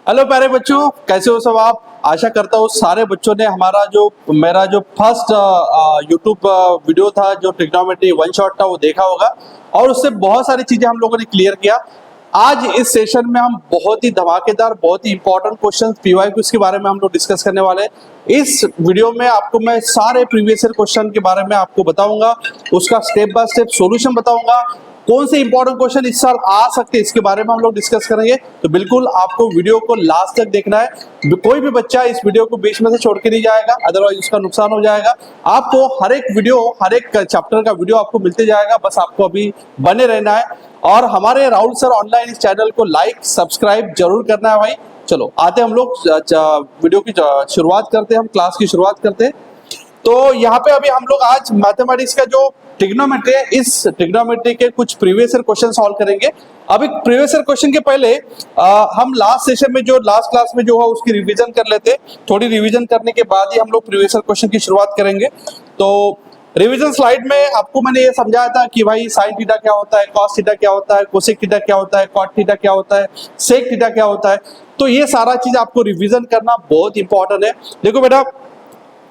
Hello प्यारे बच्चों, कैसे हो सब आप। आशा करता हूँ सारे बच्चों ने मेरा जो फर्स्ट यूट्यूब वीडियो था जो ट्रिग्नोमेट्री वन शॉट था वो देखा होगा और उससे बहुत सारी चीजें हम लोगों ने क्लियर किया। आज इस सेशन में हम बहुत ही धमाकेदार, बहुत ही इंपॉर्टेंट क्वेश्चन पीवाईक्यूज के बारे में हम लोग डिस्कस करने वाले हैं। इस वीडियो में आपको मैं सारे प्रीवियस ईयर क्वेश्चन के बारे में आपको बताऊंगा, उसका स्टेप बाय स्टेप सॉल्यूशन बताऊंगा, कौन से इंपॉर्टेंट क्वेश्चन इस साल आ सकते हैं इसके बारे में हम लोग डिस्कस करेंगे। तो बिल्कुल आपको वीडियो को लास्ट तक देखना है। कोई भी बच्चा इस वीडियो को बीच में से छोड़ के नहीं जाएगा, अदरवाइज उसका नुकसान हो जाएगा। आपको हर एक चैप्टर का वीडियो आपको मिलते जाएगा, बस आपको अभी बने रहना है और हमारे राहुल सर ऑनलाइन इस चैनल को लाइक सब्सक्राइब जरूर करना है भाई। चलो आते हम लोग वीडियो की शुरुआत करते हैं, हम क्लास की शुरुआत करते हैं। तो यहाँ पे अभी हम लोग आज मैथमेटिक्स का जो ट्रिग्नोमेट्री है, इस ट्रिग्नोमेट्री के कुछ प्रीवियस ईयर क्वेश्चन सॉल्व करेंगे। अभी प्रीवियस ईयर क्वेश्चन के पहले हम लास्ट सेशन में जो लास्ट क्लास में जो है उसकी रिवीजन कर लेते। थोड़ी रिवीजन करने के बाद ही हम लोग प्रीवियस ईयर क्वेश्चन की शुरुआत करेंगे। तो रिवीजन स्लाइड में आपको मैंने ये समझाया था कि भाई साइन थीटा क्या होता है, कॉस थीटा क्या होता है, कोसेक थीटा क्या होता है, कॉट थीटा क्या होता है, सेक थीटा क्या होता है। तो ये सारा चीज आपको रिवीजन करना बहुत इंपॉर्टेंट है। देखो बेटा,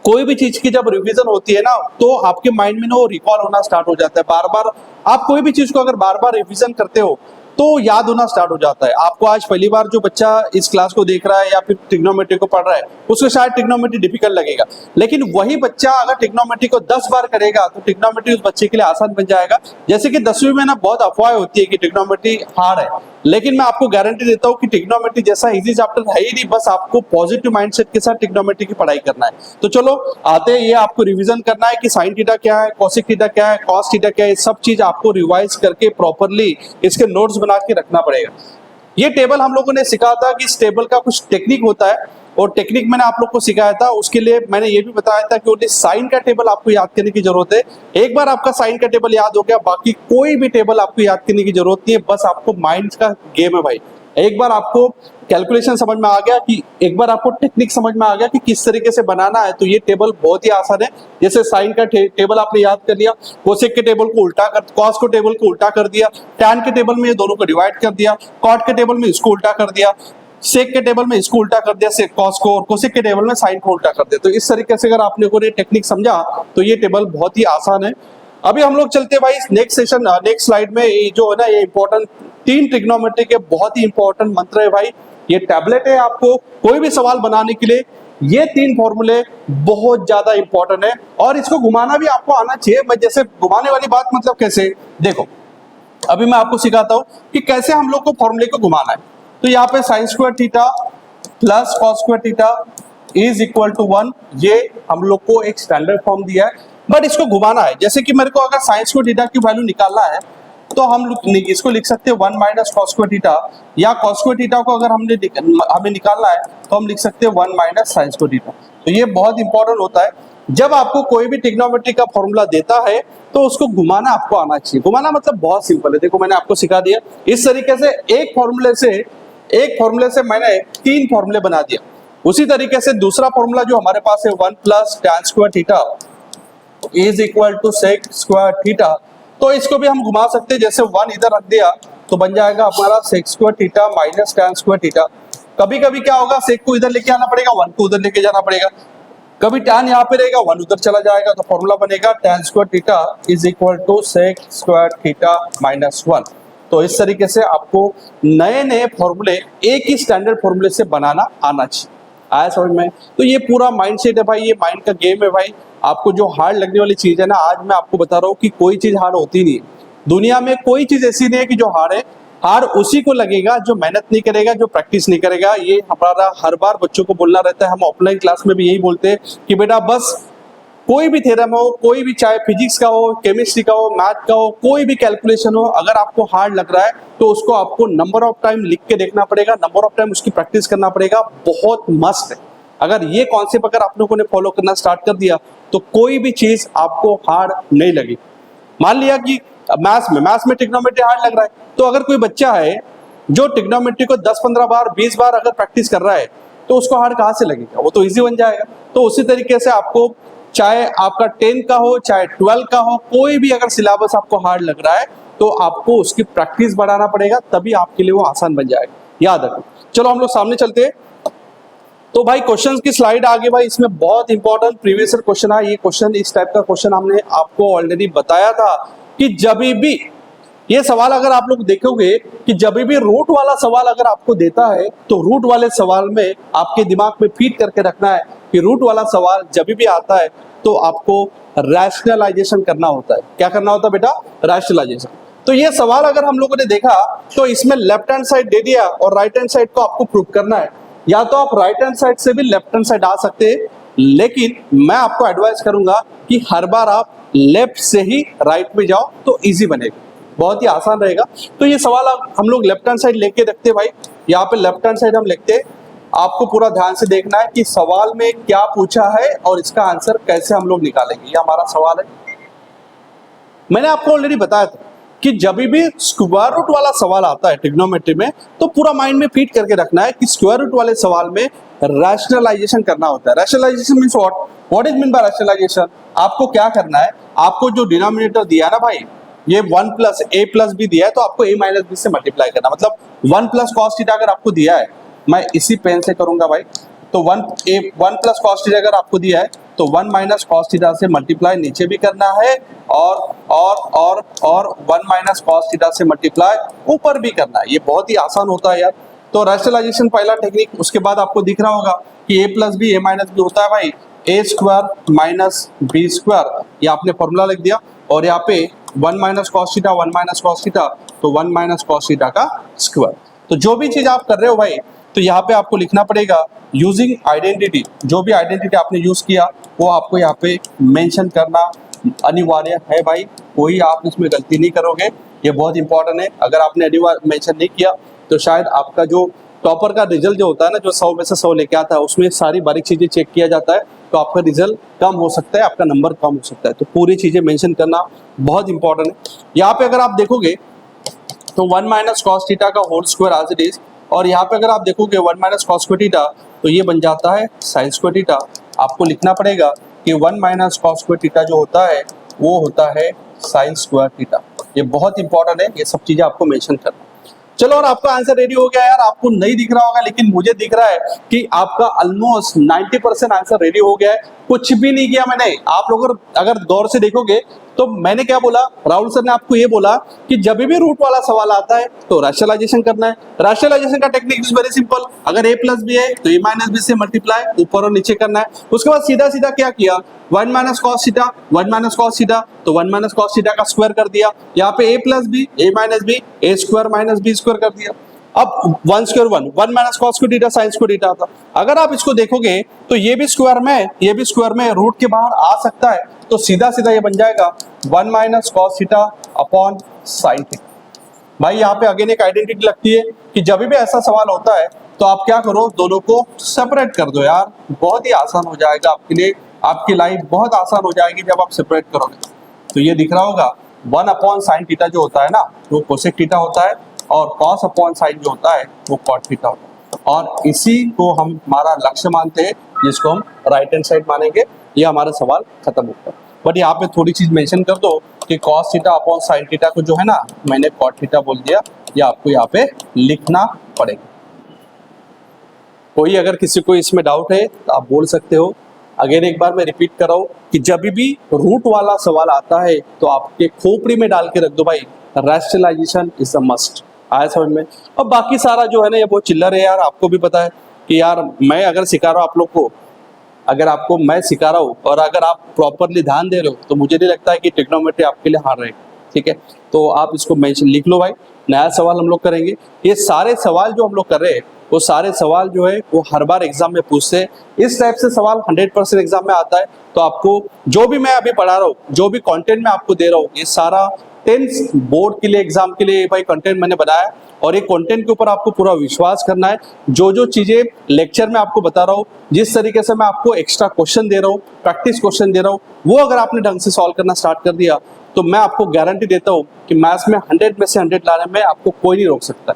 कोई भी चीज की जब रिवीजन होती है ना तो आपके माइंड में ना वो रिकॉल होना स्टार्ट हो जाता है। बार बार आप कोई भी चीज को अगर बार बार रिवीजन करते हो तो याद होना स्टार्ट हो जाता है। आपको आज पहली बार जो बच्चा इस क्लास को देख रहा है या फिर ट्रिग्नोमेट्री को पढ़ रहा है उसको शायद ट्रिग्नोमेट्री डिफिकल्ट लगेगा, लेकिन वही बच्चा अगर ट्रिग्नोमेट्री को 10 बार करेगा तो ट्रिग्नोमेट्री उस बच्चे के लिए आसान बन जाएगा। जैसे कि 10वीं में ना बहुत अफवाह होती है कि ट्रिग्नोमेट्री हार्ड है, लेकिन मैं आपको गारंटी देता हूँ कि ट्रिग्नोमेट्री जैसा इजी चैप्टर है ही नहीं। बस आपको पॉजिटिव माइंडसेट के साथ ट्रिग्नोमेट्री की पढ़ाई करना है। तो चलो आते हैं, ये आपको रिवीजन करना है कि साइन थीटा क्या है, कोसेक थीटा क्या है, कॉस थीटा क्या है। सब चीज आपको रिवाइज करके प्रॉपर्ली इसके नोट्स बना के रखना पड़ेगा। ये टेबल हम लोगों ने सिखा था कि इस टेबल का कुछ टेक्निक होता है और टेक्निक मैंने आप लोग को सिखाया था। उसके लिए मैंने ये भी बताया था कि ओनली साइन का टेबल आपको याद करने की जरूरत है। एक बार आपका साइन का टेबल याद हो गया, बाकी कोई भी टेबल आपको याद करने की जरूरत नहीं है। बस आपको माइंड का गेम है भाई। एक बार आपको कैलकुलेशन समझ में आ गया, कि एक बार आपको टेक्निक समझ में आ गया कि किस तरीके से बनाना है, तो ये टेबल बहुत ही आसान है। जैसे साइन का टेबल आपने याद कर लिया, कोसेक के टेबल को उल्टा कर, कॉस को टेबल को उल्टा कर दिया, टैन के टेबल में ये दोनों को डिवाइड कर दिया, कॉट के टेबल में इसको उल्टा कर दिया, सेक के टेबल में इसको उल्टा कर दिया, सेक कॉस को, और कोसेक के टेबल में साइन को उल्टा कर दिया। तो इस तरीके से अगर आप लोगों ने टेक्निक समझा तो ये टेबल बहुत ही आसान है। अभी हम लोग चलते हैं भाई नेक्स्ट सेशन, नेक्स्ट स्लाइड में। ये जो है ना, ये इंपॉर्टेंट 3 ट्रिग्नोमेट्री के बहुत ही इंपॉर्टेंट मंत्र है भाई। ये टैबलेट है, आपको कोई भी सवाल बनाने के लिए ये 3 फॉर्मूले बहुत ज्यादा इंपॉर्टेंट है और इसको घुमाना भी आपको आना चाहिए। मैं जैसे घुमाने वाली बात मतलब कैसे, देखो अभी मैं आपको सिखाता हूं कि कैसे हम लोग को फॉर्मूले को घुमाना है। तो यहाँ पे sine square theta plus cos square theta is equal to 1, ये हम लोग को एक स्टैंडर्ड फॉर्म दिया है, बट इसको घुमाना है। जैसे कि मेरे को अगर साइन स्क्वायर थीटा की वैल्यू निकालना है तो हम इसको लिख सकते हैं 1 माइनस कॉस स्क्वायर थीटा, या कॉस स्क्वायर थीटा को अगर हमें निकालना है तो हम लिख सकते हैं 1 माइनस साइन स्क्वायर थीटा। तो ये बहुत इंपॉर्टेंट होता है। जब आपको कोई भी ट्रिग्नोमेट्री का फॉर्मूला देता है तो उसको घुमाना आपको आना चाहिए। घुमाना मतलब बहुत सिंपल है, देखो मैंने आपको सिखा दिया। इस तरीके से एक फॉर्मूले से मैंने 3 फॉर्मूले बना दिया। उसी तरीके से दूसरा फॉर्मूला जो हमारे पास है 1 plus tan square theta is equal to sec square theta, तो इसको भी हम घुमा सकते हैं। जैसे 1 इधर रख दिया तो बन जाएगा हमारा sec square theta minus tan square theta. कभी कभी क्या होगा, सेक को इधर लेके आना पड़ेगा, 1 को उधर लेके जाना पड़ेगा। कभी टैन यहाँ पे रहेगा, 1 उधर चला जाएगा, तो फॉर्मूला बनेगा tan square theta is equal to sec square theta minus 1। तो इस तरीके से आपको नए नए फॉर्मूले एक ही स्टैंडर्ड फॉर्मूले से बनाना आना चाहिए। आया समझ में? तो ये पूरा माइंडसेट है भाई, ये माइंड का गेम है भाई। आपको जो हार्ड लगने वाली चीज है ना, आज मैं आपको बता रहा हूँ कि कोई चीज हार्ड होती नहीं है। दुनिया में कोई चीज ऐसी नहीं है कि जो हार्ड है। हार्ड उसी को लगेगा जो मेहनत नहीं करेगा, जो प्रैक्टिस नहीं करेगा। ये हमारा हर बार बच्चों को बोलना रहता है। हम ऑफलाइन क्लास में भी यही बोलते हैं कि बेटा बस कोई भी थ्योरम हो, कोई भी, चाहे फिजिक्स का हो, केमिस्ट्री का हो, मैथ का हो, कोई भी कैलकुलेशन हो, अगर आपको हार्ड लग रहा है तो उसको आपको नंबर ऑफ टाइम लिख के देखना पड़ेगा, नंबर ऑफ टाइम उसकी प्रैक्टिस करना पड़ेगा। बहुत मस्त है। अगर ये कॉन्सेप्ट अगर आप लोगों ने फॉलो करना स्टार्ट कर दिया तो कोई भी चीज आपको हार्ड नहीं लगी। मान लिया कि मैथ्स में ट्रिग्नोमेट्री हार्ड लग रहा है, तो अगर कोई बच्चा है जो ट्रिग्नोमेट्री को 10-15 बार 20 बार अगर प्रैक्टिस कर रहा है तो उसको हार्ड कहाँ से लगेगा, वो तो इजी बन जाएगा। तो उसी तरीके से आपको, चाहे आपका 10 का हो चाहे 12 का हो, कोई भी अगर सिलेबस आपको हार्ड लग रहा है तो आपको उसकी प्रैक्टिस बढ़ाना पड़ेगा, तभी आपके लिए वो आसान बन जाएगा। याद रखो। चलो हम लोग सामने चलते हैं। तो भाई क्वेश्चंस की स्लाइड आगे भाई, इसमें बहुत इंपॉर्टेंट प्रीवियस ईयर क्वेश्चन है। ये क्वेश्चन इस टाइप का क्वेश्चन हमने आपको ऑलरेडी बताया था कि जब भी ये सवाल अगर आप लोग देखोगे कि जब भी रूट वाला सवाल अगर आपको देता है तो रूट वाले सवाल में आपके दिमाग में फीड करके रखना है कि रूट वाला सवाल जब भी आता है तो आपको रैशनलाइजेशन करना होता है। क्या करना होता है बेटा? रैशनलाइजेशन। तो ये सवाल अगर हम लोगों ने देखा तो इसमें लेफ्ट हैंड साइड दे दिया और राइट हैंड साइड को आपको प्रूव करना है। या तो आप राइट हैंड साइड से भी लेफ्ट हैंड साइड आ सकते हैं, लेकिन मैं आपको एडवाइस करूंगा कि हर बार आप लेफ्ट से ही राइट में जाओ तो इजी बनेगा, बहुत ही आसान रहेगा। तो ये सवाल हम लोग लेफ्ट हैंड साइड लेके रखते हैं भाई। यहाँ पे लेफ्ट हैंड साइड हम लिखते हैं। आपको पूरा ध्यान से देखना है कि सवाल में क्या पूछा है और इसका आंसर कैसे हम लोग निकालेंगे। ये हमारा सवाल है। मैंने आपको ऑलरेडी बताया था कि जब भी स्क्वायर रूट वाला सवाल आता है ट्रिग्नोमेट्री में तो पूरा माइंड में फीड करके रखना है कि स्क्वायर रूट वाले सवाल में रैशनलाइजेशन करना होता है। Rationalisation means what is mean by rationalisation? आपको क्या करना है, आपको जो डिनोमिनेटर दिया है ना भाई, ये 1 प्लस ए प्लस बी दिया है तो आपको a माइनस बी से मल्टीप्लाई करना। मतलब 1 प्लस कॉस थीटा अगर आपको दिया है, मैं इसी पेन से करूंगा भाई, तो 1 प्लस कॉस थीटा अगर आपको दिया है तो 1 माइनस कॉस थीटा से मल्टीप्लाई नीचे भी करना है और 1 माइनस कॉस थीटा से मल्टीप्लाई ऊपर भी करना है। ये बहुत ही आसान होता है यार। तो रैशनलाइजेशन पहला टेक्निक। उसके बाद आपको दिख रहा होगा कि a plus B A minus B होता है भाई A square minus B square. ये आपने फॉर्मूला लिख दिया और यहाँ पे 1 minus cos theta 1 minus cos theta तो 1 माइनस कॉस थीटा का स्क्वायर। तो जो भी चीज आप कर रहे हो भाई तो यहाँ पे आपको लिखना पड़ेगा यूजिंग आइडेंटिटी। जो भी आइडेंटिटी आपने यूज किया वो आपको यहाँ पे मेंशन करना अनिवार्य है भाई। कोई आप इसमें गलती नहीं करोगे, ये बहुत इंपॉर्टेंट है। अगर आपने अनिवार्य मेंशन नहीं किया तो शायद आपका जो टॉपर का रिजल्ट जो होता है ना, जो 100 में से 100 लेके आता है, उसमें सारी बारीक चीजें चेक किया जाता है तो आपका रिजल्ट कम हो सकता है, आपका नंबर कम हो सकता है। तो पूरी चीजें मेंशन करना बहुत इंपॉर्टेंट है। यहाँ पे अगर आप देखोगे तो 1 माइनस कॉस थीटा का whole square as it is, और यहाँ पे अगर आप देखोगे 1 माइनस कॉस स्क्वायर थीटा तो ये बन जाता है साइन स्क्वायर थीटा। आपको लिखना पड़ेगा कि 1 माइनस कॉस स्क्वायर थीटा जो होता है वो होता है साइन स्क्वायर थीटा। ये बहुत इंपॉर्टेंट है, ये सब चीजें आपको मेंशन करना। चलो, और आपका आंसर रेडी हो गया यार। आपको नहीं दिख रहा होगा लेकिन मुझे दिख रहा है कि आपका ऑलमोस्ट 90% आंसर रेडी हो गया है। कुछ भी नहीं किया मैंने। आप लोग अगर गौर से देखोगे तो मैंने क्या बोला, राहुल सर ने आपको ये बोला कि जब भी रूट वाला सवाल आता है तो रैशनलाइजेशन करना है। रैशनलाइजेशन का टेक्निक इज वेरी सिंपल। अगर a प्लस बी है तो a माइनस बी से मल्टीप्लाई ऊपर और नीचे करना है। उसके बाद सीधा सीधा क्या किया, 1 minus cos theta 1 minus cos theta तो 1 माइनस कॉस थीटा का स्क्वायर कर दिया। यहाँ पे a plus B a minus B a square minus B square कर दिया। अब 1 square 1 minus cos square theta sine square theta था। अगर आप इसको देखोगे तो ये भी स्क्वायर में ये भी स्क्वायर में रूट के बाहर आ सकता है, तो सीधा सीधा ये बन जाएगा 1 minus cos theta upon sine theta. भाई यहाँ पे अगेन एक आइडेंटिटी लगती है कि जब भी ऐसा सवाल होता है तो आप क्या करो, दोनों को सेपरेट कर दो यार। बहुत ही आसान हो जाएगा आपके लिए, आपकी लाइफ बहुत आसान हो जाएगी जब आप सेपरेट करोगे। तो ये दिख रहा होगा 1 अपॉन साइन थीटा जो होता है ना वो कोसेक थीटा होता है, और कॉस अपॉन साइन जो होता है वो कॉट थीटा होता है। और इसी को हम हमारा लक्ष्य मानते हैं, जिसको हम राइट हैंड साइड मानेंगे। ये हमारा सवाल खत्म होता है। बट यहाँ पे थोड़ी चीज मेंशन कर दो कि cos theta upon sine theta को जो है ना, मैंने कॉट थीटा बोल दिया, ये आपको यहाँ पे लिखना पड़ेगा। कोई अगर किसी को इसमें डाउट है तो आप बोल सकते हो। अगेन एक बार मैं रिपीट कर रहा हूँ कि जब भी रूट वाला सवाल आता है तो आपके खोपड़ी में डाल के रख दो भाई, रैशनलाइजेशन इज अ मस्ट। आया समझ में? अब बाकी सारा जो है ना ये बहुत चिल्लर है यार। आपको भी पता है कि यार मैं अगर सिखा रहा हूँ आप लोग को, अगर आपको मैं सिखा रहा हूँ और अगर आप प्रॉपरली ध्यान दे रहे हो तो मुझे नहीं लगता है कि ट्रिग्नोमेट्री आपके लिए हार्ड रहेगा। ठीक है, तो आप इसको मेंशन लिख लो भाई। नया सवाल हम लोग करेंगे। ये सारे सवाल जो हम लोग कर रहे हैं वो सारे सवाल जो है वो हर बार एग्जाम में पूछते हैं। इस टाइप से सवाल 100% एग्जाम में आता है। तो आपको जो भी मैं अभी पढ़ा रहा हूँ, जो भी कंटेंट मैं आपको दे रहा हूँ, ये सारा 10th बोर्ड के लिए एग्जाम के लिए भाई कंटेंट मैंने बनाया, और ये कंटेंट के ऊपर आपको पूरा विश्वास करना है। जो जो चीजें लेक्चर में आपको बता रहा हूँ, जिस तरीके से मैं आपको एक्स्ट्रा क्वेश्चन दे रहा हूँ, प्रैक्टिस क्वेश्चन दे रहा हूँ, वो अगर आपने ढंग से सॉल्व करना स्टार्ट कर दिया तो मैं आपको गारंटी देता हूँ कि मैथ्स में 100 में से 100 लाने में आपको कोई नहीं रोक सकता।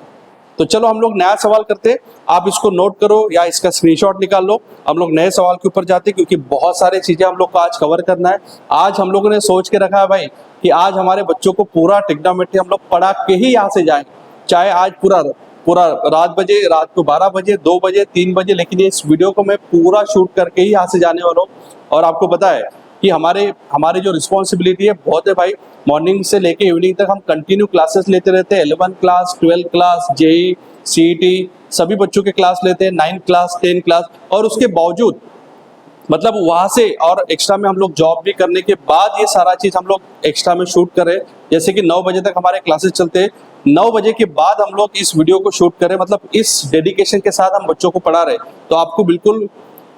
तो चलो हम लोग नया सवाल करते हैं। आप इसको नोट करो या इसका स्क्रीनशॉट निकाल लो। हम लोग नए सवाल के ऊपर जाते हैं क्योंकि बहुत सारी चीजें हम लोग को आज कवर करना है। आज हम लोगों ने सोच के रखा है भाई कि आज हमारे बच्चों को पूरा ट्रिग्नोमेट्री हम लोग पढ़ा के ही यहाँ से जाएंगे। चाहे आज पूरा पूरा रात को 12 बजे, 2 बजे, 3 बजे, लेकिन ये इस वीडियो को मैं पूरा शूट करके ही यहाँ से जाने वाला हूँ। और आपको पता है कि हमारी जो रिस्पॉन्सिबिलिटी है बहुत है भाई। मॉर्निंग से लेके इवनिंग तक हम कंटिन्यू क्लासेस लेते रहते हैं। 11 क्लास, 12 क्लास, जेई, सीईटी सभी बच्चों के क्लास लेते हैं, 9 क्लास, 10 क्लास, और उसके बावजूद मतलब वहाँ से और एक्स्ट्रा में हम लोग जॉब भी करने के बाद ये सारा चीज़ हम लोग एक्स्ट्रा में शूट करें। जैसे कि 9 बजे तक हमारे क्लासेस चलते हैं, 9 बजे के बाद हम लोग इस वीडियो को शूट करें, मतलब इस डेडिकेशन के साथ हम बच्चों को पढ़ा रहे। तो आपको बिल्कुल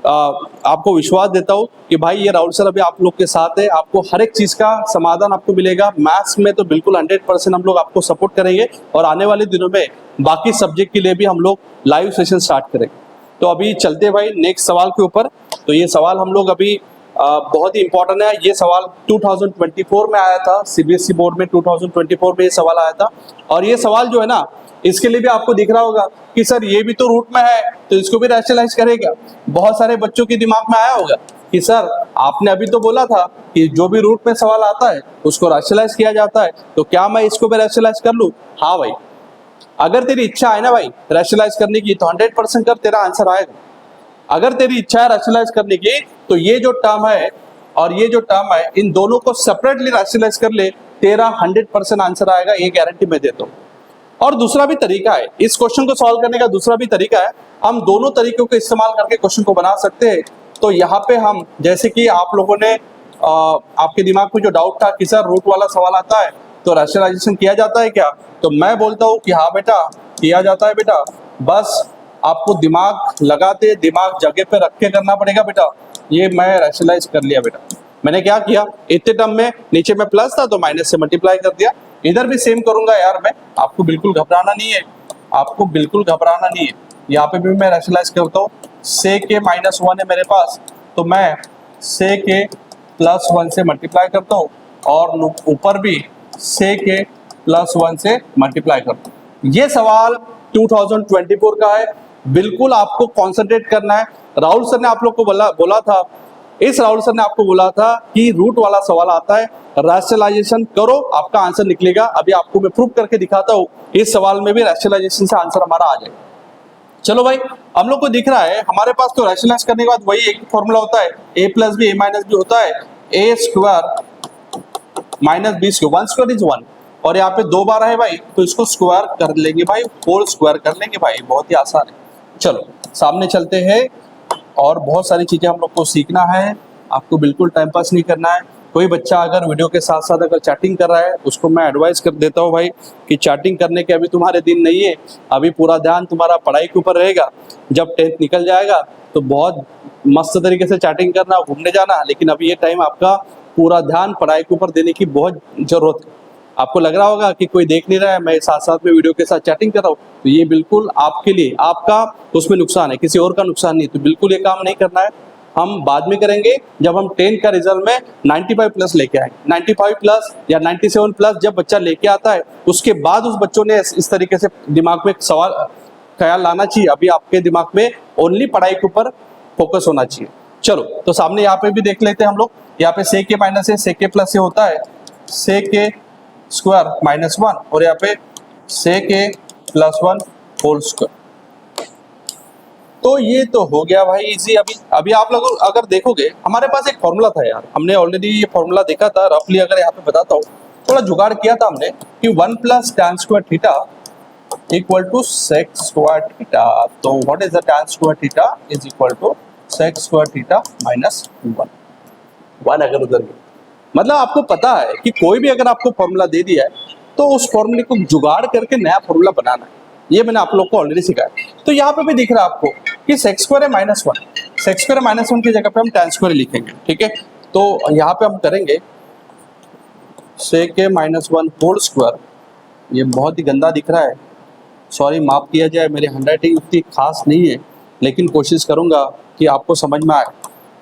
आपको विश्वास देता हूँ कि भाई ये राहुल सर अभी आप लोग के साथ है, आपको हर एक चीज़ का समाधान आपको मिलेगा। मैथ्स में तो बिल्कुल 100% हम लोग आपको सपोर्ट करेंगे, और आने वाले दिनों में बाकी सब्जेक्ट के लिए भी हम लोग लाइव सेशन स्टार्ट करेंगे। तो अभी चलते हैं भाई नेक्स्ट सवाल के ऊपर। तो ये सवाल हम लोग अभी बहुत ही इंपॉर्टेंट है। ये सवाल 2024 में आया था, सीबीएसई बोर्ड में 2024 में ये सवाल आया था। और ये सवाल जो है ना, इसके लिए भी आपको दिख रहा होगा कि सर ये भी तो रूट में है, तो इसको भी रैशनलाइज करेगा। बहुत सारे बच्चों के दिमाग में आया होगा कि सर आपने अभी तो बोला था कि जो भी रूट में सवाल आता है उसको रैशनलाइज किया जाता है, तो क्या मैं इसको भी रैशनलाइज कर लूँ? हाँ भाई, अगर तेरी इच्छा है ना भाई रैशनलाइज करने की, तो 100% कर, तेरा आंसर आएगा। अगर तेरी इच्छा है रैशनलाइज करने की, तो ये जो टर्म है और ये जो टर्म है, इन दोनों को सेपरेटली रैशनलाइज कर ले, तेरा 100% आंसर आएगा, ये गारंटी मैं देता हूँ। और दूसरा भी तरीका है, इस क्वेश्चन को सॉल्व करने का दूसरा भी तरीका है। हम दोनों तरीकों को इस्तेमाल करके क्वेश्चन को बना सकते हैं। तो यहाँ पे हम, जैसे कि आप लोगों ने आपके दिमाग में जो डाउट था कि सर रूट वाला सवाल आता है तो रैशनलाइजेशन किया जाता है क्या, तो मैं बोलता हूँ कि हाँ बेटा किया जाता है बेटा। बस आपको दिमाग लगाते, दिमाग जगह पे रख के करना पड़ेगा बेटा। ये मैं रैशनलाइज कर लिया बेटा। मैंने क्या किया, इतने टर्म में नीचे में प्लस था तो माइनस से मल्टीप्लाई कर दिया। इधर भी सेम करूंगा यार मैं, आपको बिल्कुल घबराना नहीं है, आपको बिल्कुल घबराना नहीं है। यहाँ पे भी मैं रैशनलाइज करता हूँ। से के -1 है मेरे पास, तो मैं से के +1 से मल्टीप्लाई करता हूँ, और ऊपर भी से के +1 से मल्टीप्लाई करता हूँ। ये सवाल 2024 का है, बिल्कुल आपको कॉन्सेंट्रेट करना है। राहुल सर ने आप लोग को बोला था, इस राहुल सर ने आपको बोला था कि रूट वाला सवाल आता है, रैशनलाइजेशन करो, आपका आंसर निकलेगा। अभी आपको मैं प्रूव करके दिखाता हूँ, इस सवाल में भी रैशनलाइजेशन से आंसर हमारा आ जाएगा। चलो भाई, हम लोग को दिख रहा है हमारे पास तो रैशनलाइज करने के बाद वही एक फॉर्मूला होता है, a + b a - b होता है, a² - b², 1² इज 1, और यहाँ पे 2 बार है भाई, तो इसको स्क्वायर कर लेंगे भाई, होल स्क्वायर कर लेंगे भाई, बहुत ही आसान है। चलो सामने चलते हैं, और बहुत सारी चीजें हम लोग को सीखना है। आपको बिल्कुल टाइम पास नहीं करना है। कोई बच्चा अगर वीडियो के साथ साथ अगर चैटिंग कर रहा है, उसको मैं एडवाइस कर देता हूँ भाई कि चैटिंग करने के अभी तुम्हारे दिन नहीं है, अभी पूरा ध्यान तुम्हारा पढ़ाई के ऊपर रहेगा। जब 10th निकल जाएगा तो बहुत मस्त तरीके से चैटिंग करना, घूमने जाना, लेकिन अभी ये टाइम आपका पूरा ध्यान पढ़ाई के ऊपर देने की बहुत जरूरत है। आपको लग रहा होगा कि कोई देख नहीं रहा है, मैं साथ साथ में वीडियो के साथ चैटिंग कर रहा हूँ, तो ये बिल्कुल आपके लिए, आपका उसमें नुकसान है, किसी और का नुकसान नहीं। तो बिल्कुल ये काम नहीं करना है, हम बाद में करेंगे जब हम 10 का रिजल्ट में 95+ लेके आएंगे। 95+ या 97+ जब बच्चा लेके आता है, उसके बाद उस बच्चों ने इस तरीके से दिमाग में एक सवाल ख्याल लाना चाहिए। अभी आपके दिमाग में ओनली पढ़ाई के ऊपर फोकस होना चाहिए। चलो तो सामने यहाँ पे भी देख लेते हैं हम लोग। यहाँ पे से के माइनस है, से के प्लस से होता है से के स्क्वायर -1, और यहाँ पे से के +1 होल स्क्वायर। तो ये तो हो गया भाई इजी। अभी आप लोग अगर देखोगे, हमारे पास एक फॉर्मूला था यार, हमने ऑलरेडी ये फॉर्मूला देखा था रफली। अगर यहाँ पे बताता हूँ, थोड़ा जुगाड़ किया था हमने कि 1 + tan² थीटा = sec² थीटा। तो what is the tan² theta is equal to sec² theta -1। अगर उधर मतलब आपको पता है कि कोई भी अगर आपको फॉर्मूला दे दिया है तो उस फॉर्मूले को जुगाड़ करके नया फॉर्मूला बनाना है। ये मैंने आप लोग को ऑलरेडी सिखाया। तो यहाँ पे भी दिख रहा है आपको कि sec² है -1, sec² -1 की जगह पे हम tan² लिखेंगे, ठीक है। तो यहाँ पे हम करेंगे sec -1 होल स्क्वायर। ये बहुत ही गंदा दिख रहा है, सॉरी माफ किया जाए, मेरी हैंडराइटिंग उतनी खास नहीं है, लेकिन कोशिश करूंगा कि आपको समझ में आए।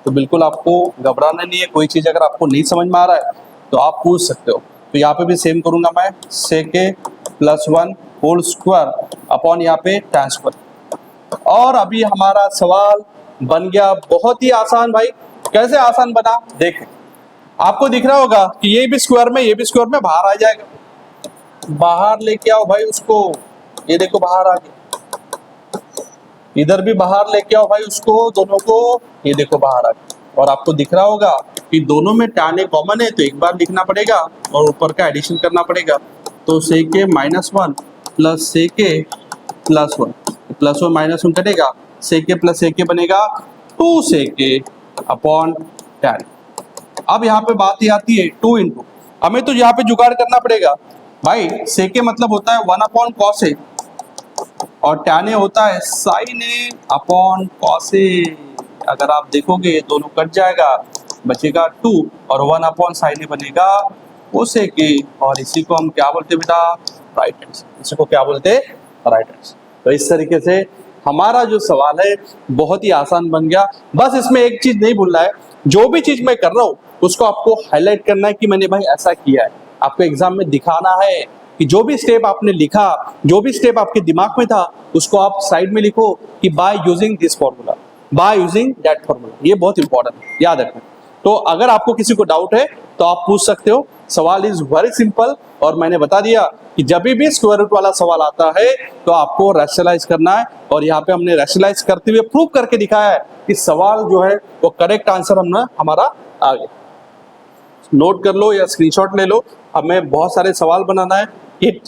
तो बिल्कुल आपको घबराना नहीं है, कोई चीज़ अगर आपको नहीं समझ में आ रहा है तो आप पूछ सकते हो। तो यहाँ पे भी सेम करूंगा मैं, sec +1 होल स्क्वायर अपॉन यहाँ पे tan²। और अभी हमारा सवाल बन गया बहुत ही आसान भाई। कैसे आसान बना देखें, आपको दिख रहा होगा कि ये भी स्क्वायर में, ये भी स्क्वायर में, बाहर आ जाएगा। बाहर लेके आओ भाई उसको, ये देखो बाहर आ गया। इधर भी बाहर लेके आओ भाई उसको, दोनों को, ये देखो बाहर आ गया। और आपको दिख रहा होगा कि दोनों में tan a कॉमन है, तो एक बार लिखना पड़ेगा और ऊपर का एडिशन करना पड़ेगा। तो sec a -1 plus sec a +1, +1 -1 कटेगा, sec a plus sec a बनेगा 2 sec a अपॉन tan। अब यहाँ पे बात ये आती है 2 इंटू, हमें तो यहाँ पे जुगाड़ करना पड़ेगा भाई। sec a मतलब होता है 1 अपॉन cos a और tan a होता है sin a upon cos a। अगर आप देखोगे ये दोनों कट जाएगा, बचेगा 2 और 1 अपॉन sin a बनेगा cosec a। और इसी को हम क्या बोलते बेटा, राइट हैंड, इसी को क्या बोलते, राइट हैंड। तो इस तरीके से हमारा जो सवाल है बहुत ही आसान बन गया। बस इसमें एक चीज नहीं भूलना है, जो भी चीज मैं कर रहा हूँ उसको आपको हाईलाइट करना है कि मैंने भाई ऐसा किया है। आपको एग्जाम में दिखाना है कि जो भी स्टेप आपने लिखा, जो भी स्टेप आपके दिमाग में था, उसको आप साइड में लिखो कि by using this formula, by using that formula. ये बहुत इंपॉर्टेंट है, याद रखना। तो अगर आपको किसी को डाउट है तो आप पूछ सकते हो। सवाल इज वेरी सिंपल, और मैंने बता दिया कि जब भी स्क्वायर रूट वाला सवाल आता है तो आपको रैशनलाइज करना है। और यहाँ पे हमने रैशनलाइज करते हुए प्रूव करके दिखाया है कि सवाल जो है वो करेक्ट आंसर हमारा आ गया। नोट कर लो या स्क्रीनशॉट ले लो, हमें बहुत सारे सवाल बनाना है।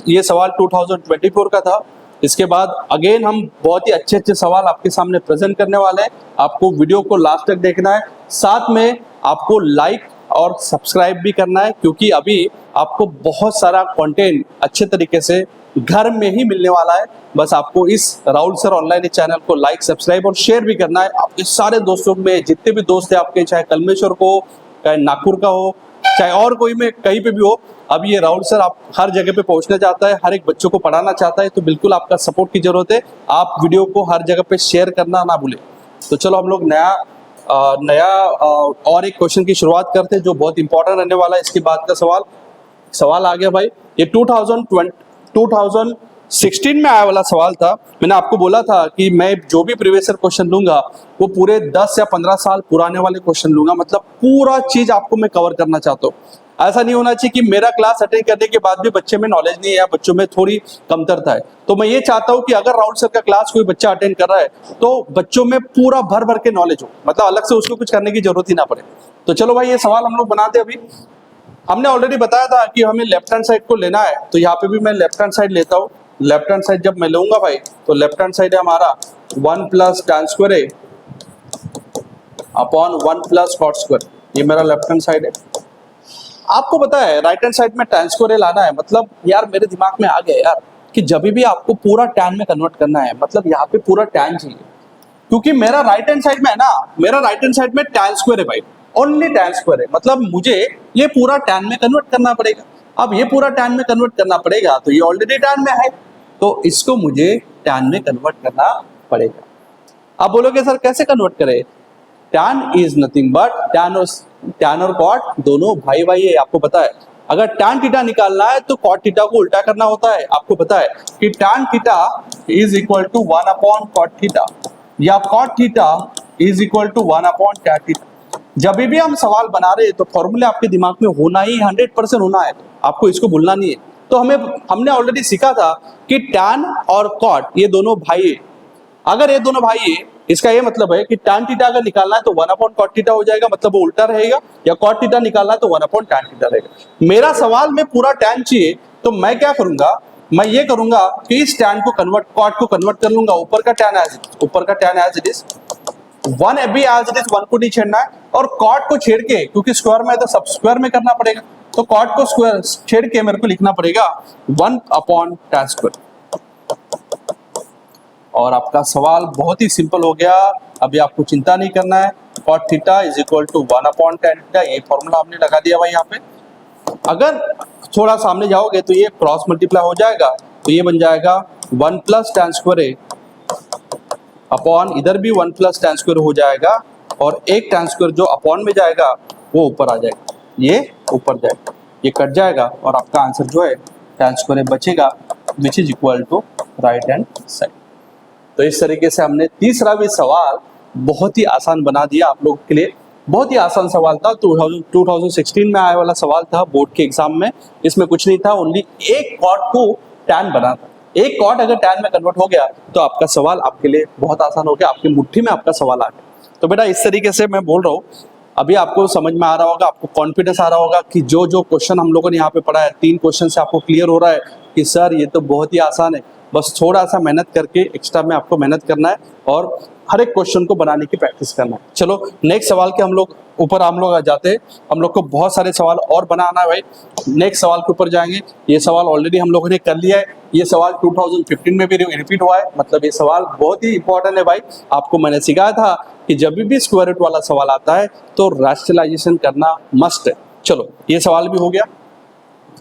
ये सवाल 2024 का था। इसके बाद अगेन हम बहुत ही अच्छे अच्छे सवाल आपके सामने प्रेजेंट करने वाले हैं। आपको वीडियो को लास्ट तक देखना है, साथ में आपको लाइक और सब्सक्राइब भी करना है, क्योंकि अभी आपको बहुत सारा कंटेंट अच्छे तरीके से घर में ही मिलने वाला है। बस आपको इस राहुल सर ऑनलाइन चैनल को लाइक, सब्सक्राइब और शेयर भी करना है आपके सारे दोस्तों में। जितने भी दोस्त हैं आपके, चाहे कलमेश्वर को, चाहे नागपुर का हो, चाहे और कोई में कहीं पे भी हो, अब ये राहुल सर आप हर जगह पे पहुंचना चाहता है, हर एक बच्चों को पढ़ाना चाहता है। तो बिल्कुल आपका सपोर्ट की जरूरत है। आप वीडियो को हर जगह पे शेयर करना ना भूलें। तो चलो हम लोग नया और एक क्वेश्चन की शुरुआत करते हैं जो बहुत इंपॉर्टेंट रहने वाला है। इसके बाद का सवाल आ गया भाई। ये 2016 में आया वाला सवाल था। मैंने आपको बोला था कि मैं जो भी प्रीवियस ईयर क्वेश्चन लूंगा वो पूरे 10 या 15 साल पुराने वाले क्वेश्चन लूंगा। मतलब पूरा चीज आपको मैं कवर करना चाहता हूँ। ऐसा नहीं होना चाहिए कि मेरा क्लास अटेंड करने के बाद भी बच्चे में नॉलेज नहीं है या बच्चों में थोड़ी कमतरता है। तो मैं ये चाहता हूँ कि अगर राहुल सर का क्लास कोई बच्चा अटेंड कर रहा है तो बच्चों में पूरा भर भर के नॉलेज हो, मतलब अलग से उसको कुछ करने की जरूरत ही ना पड़े। तो चलो भाई ये सवाल हम लोग बनाते हैं। अभी हमने ऑलरेडी बताया था कि हमें लेफ्ट हैंड साइड को लेना है, तो यहाँ पे भी मैं लेफ्ट हैंड साइड लेता हूँ। लेफ्ट हैंड साइड जब मैं लूंगा भाई, तो लेफ्ट हैंड साइड है हमारा 1 plus tan square a upon 1 plus cot square. ये मेरा लेफ्ट हैंड साइड है। आपको पता है राइट हैंड साइड में tan स्क्वायर a लाना है। मतलब यार मेरे दिमाग में आ गया यार कि जब भी आपको पूरा tan में कन्वर्ट करना है, मतलब यहाँ पे पूरा tan चाहिए, क्योंकि मेरा राइट हैंड साइड में है ना, मेरा राइट हैंड साइड में tan स्क्वायर है भाई, ओनली tan स्क्वायर है। मतलब मुझे ये पूरा tan में कन्वर्ट करना पड़ेगा। अब ये पूरा tan में कन्वर्ट करना पड़ेगा तो ये ऑलरेडी tan में है, तो इसको मुझे tan में कन्वर्ट करना पड़ेगा। अब बोलोगे सर कैसे कन्वर्ट करें? tan is nothing but tan और cot दोनों भाई भाई है। आपको पता है अगर tan थीटा निकालना है तो cot थीटा को उल्टा करना होता है। आपको पता है कि tan theta is equal to 1 upon cot theta या cot theta is equal to 1 upon tan theta. जब भी हम सवाल बना रहे हैं तो फॉर्मूले आपके दिमाग में होना ही 100% होना है, आपको इसको भूलना नहीं है। तो हमने ऑलरेडी सीखा था कि tan और cot ये दोनों भाई है। अगर ये दोनों भाई है, इसका ये मतलब है कि tan थीटा अगर निकालना है तो 1 अपॉन cot थीटा हो जाएगा, मतलब वो उल्टा रहेगा, या cot थीटा निकालना है तो 1 अपॉन tan थीटा रहेगा। मेरा सवाल में पूरा tan चाहिए, तो मैं क्या करूंगा, मैं ये करूंगा कि इस tan को cot को कन्वर्ट कर लूंगा। ऊपर का tan एज इट इज 1 भी एज इट इज 1 को नहीं छेड़ना है, और cot को छेड़ के, क्योंकि स्क्वायर में है तो सब स्क्वायर में करना पड़ेगा, तो cot को स्क्वायर छेड़ के मेरे को लिखना पड़ेगा 1 अपॉन tan स्क्वायर। और आपका सवाल बहुत ही सिंपल हो गया। अभी आपको चिंता नहीं करना है। cot theta is equal to 1 upon tan theta, ये फॉर्मूला हमने लगा दिया भाई यहाँ पे। अगर थोड़ा सामने जाओगे तो ये क्रॉस मल्टीप्लाई हो जाएगा, तो ये बन जाएगा 1 plus tan square a upon इधर भी 1 प्लस tan स्क्वायर हो जाएगा, और एक tan स्क्वायर जो अपॉन में जाएगा वो ऊपर आ जाएगा, ये ऊपर जाएगा, ये कट जाएगा, और आपका आंसर जो है tan स्क्वायर बचेगा, which is equal to right hand side. तो इस तरीके से हमने तीसरा भी सवाल बहुत ही आसान बना दिया आप लोगों के लिए। बहुत ही आसान सवाल था, 2016 में आया वाला सवाल था बोर्ड के एग्जाम में। इसमें कुछ नहीं था, ओनली एक cot को tan बना था। एक कॉट अगर टैन में कन्वर्ट हो गया तो आपका सवाल आपके लिए बहुत आसान हो गया, आपकी मुट्ठी में आपका सवाल आ गया। तो बेटा इस तरीके से मैं बोल रहा हूँ, अभी आपको समझ में आ रहा होगा, आपको कॉन्फिडेंस आ रहा होगा कि जो जो क्वेश्चन हम लोगों ने यहाँ पे पढ़ा है 3 क्वेश्चन से आपको क्लियर हो रहा है कि सर ये तो बहुत ही आसान है, बस थोड़ा सा मेहनत करके एक्स्ट्रा में आपको मेहनत करना है और हर एक क्वेश्चन को बनाने की प्रैक्टिस करना है। चलो नेक्स्ट सवाल के हम लोग आ जाते हैं। हम लोग को बहुत सारे सवाल और बनाना है भाई। नेक्स्ट सवाल के ऊपर जाएंगे। ये सवाल ऑलरेडी हम लोगों ने कर लिया है, ये सवाल 2015 में भी रिपीट हुआ है, मतलब ये सवाल बहुत ही इंपॉर्टेंट है भाई। आपको मैंने सिखाया था कि जब भी स्क्वायर रूट वाला सवाल आता है तो रैशनलाइजेशन करना मस्ट है। चलो ये सवाल भी हो गया,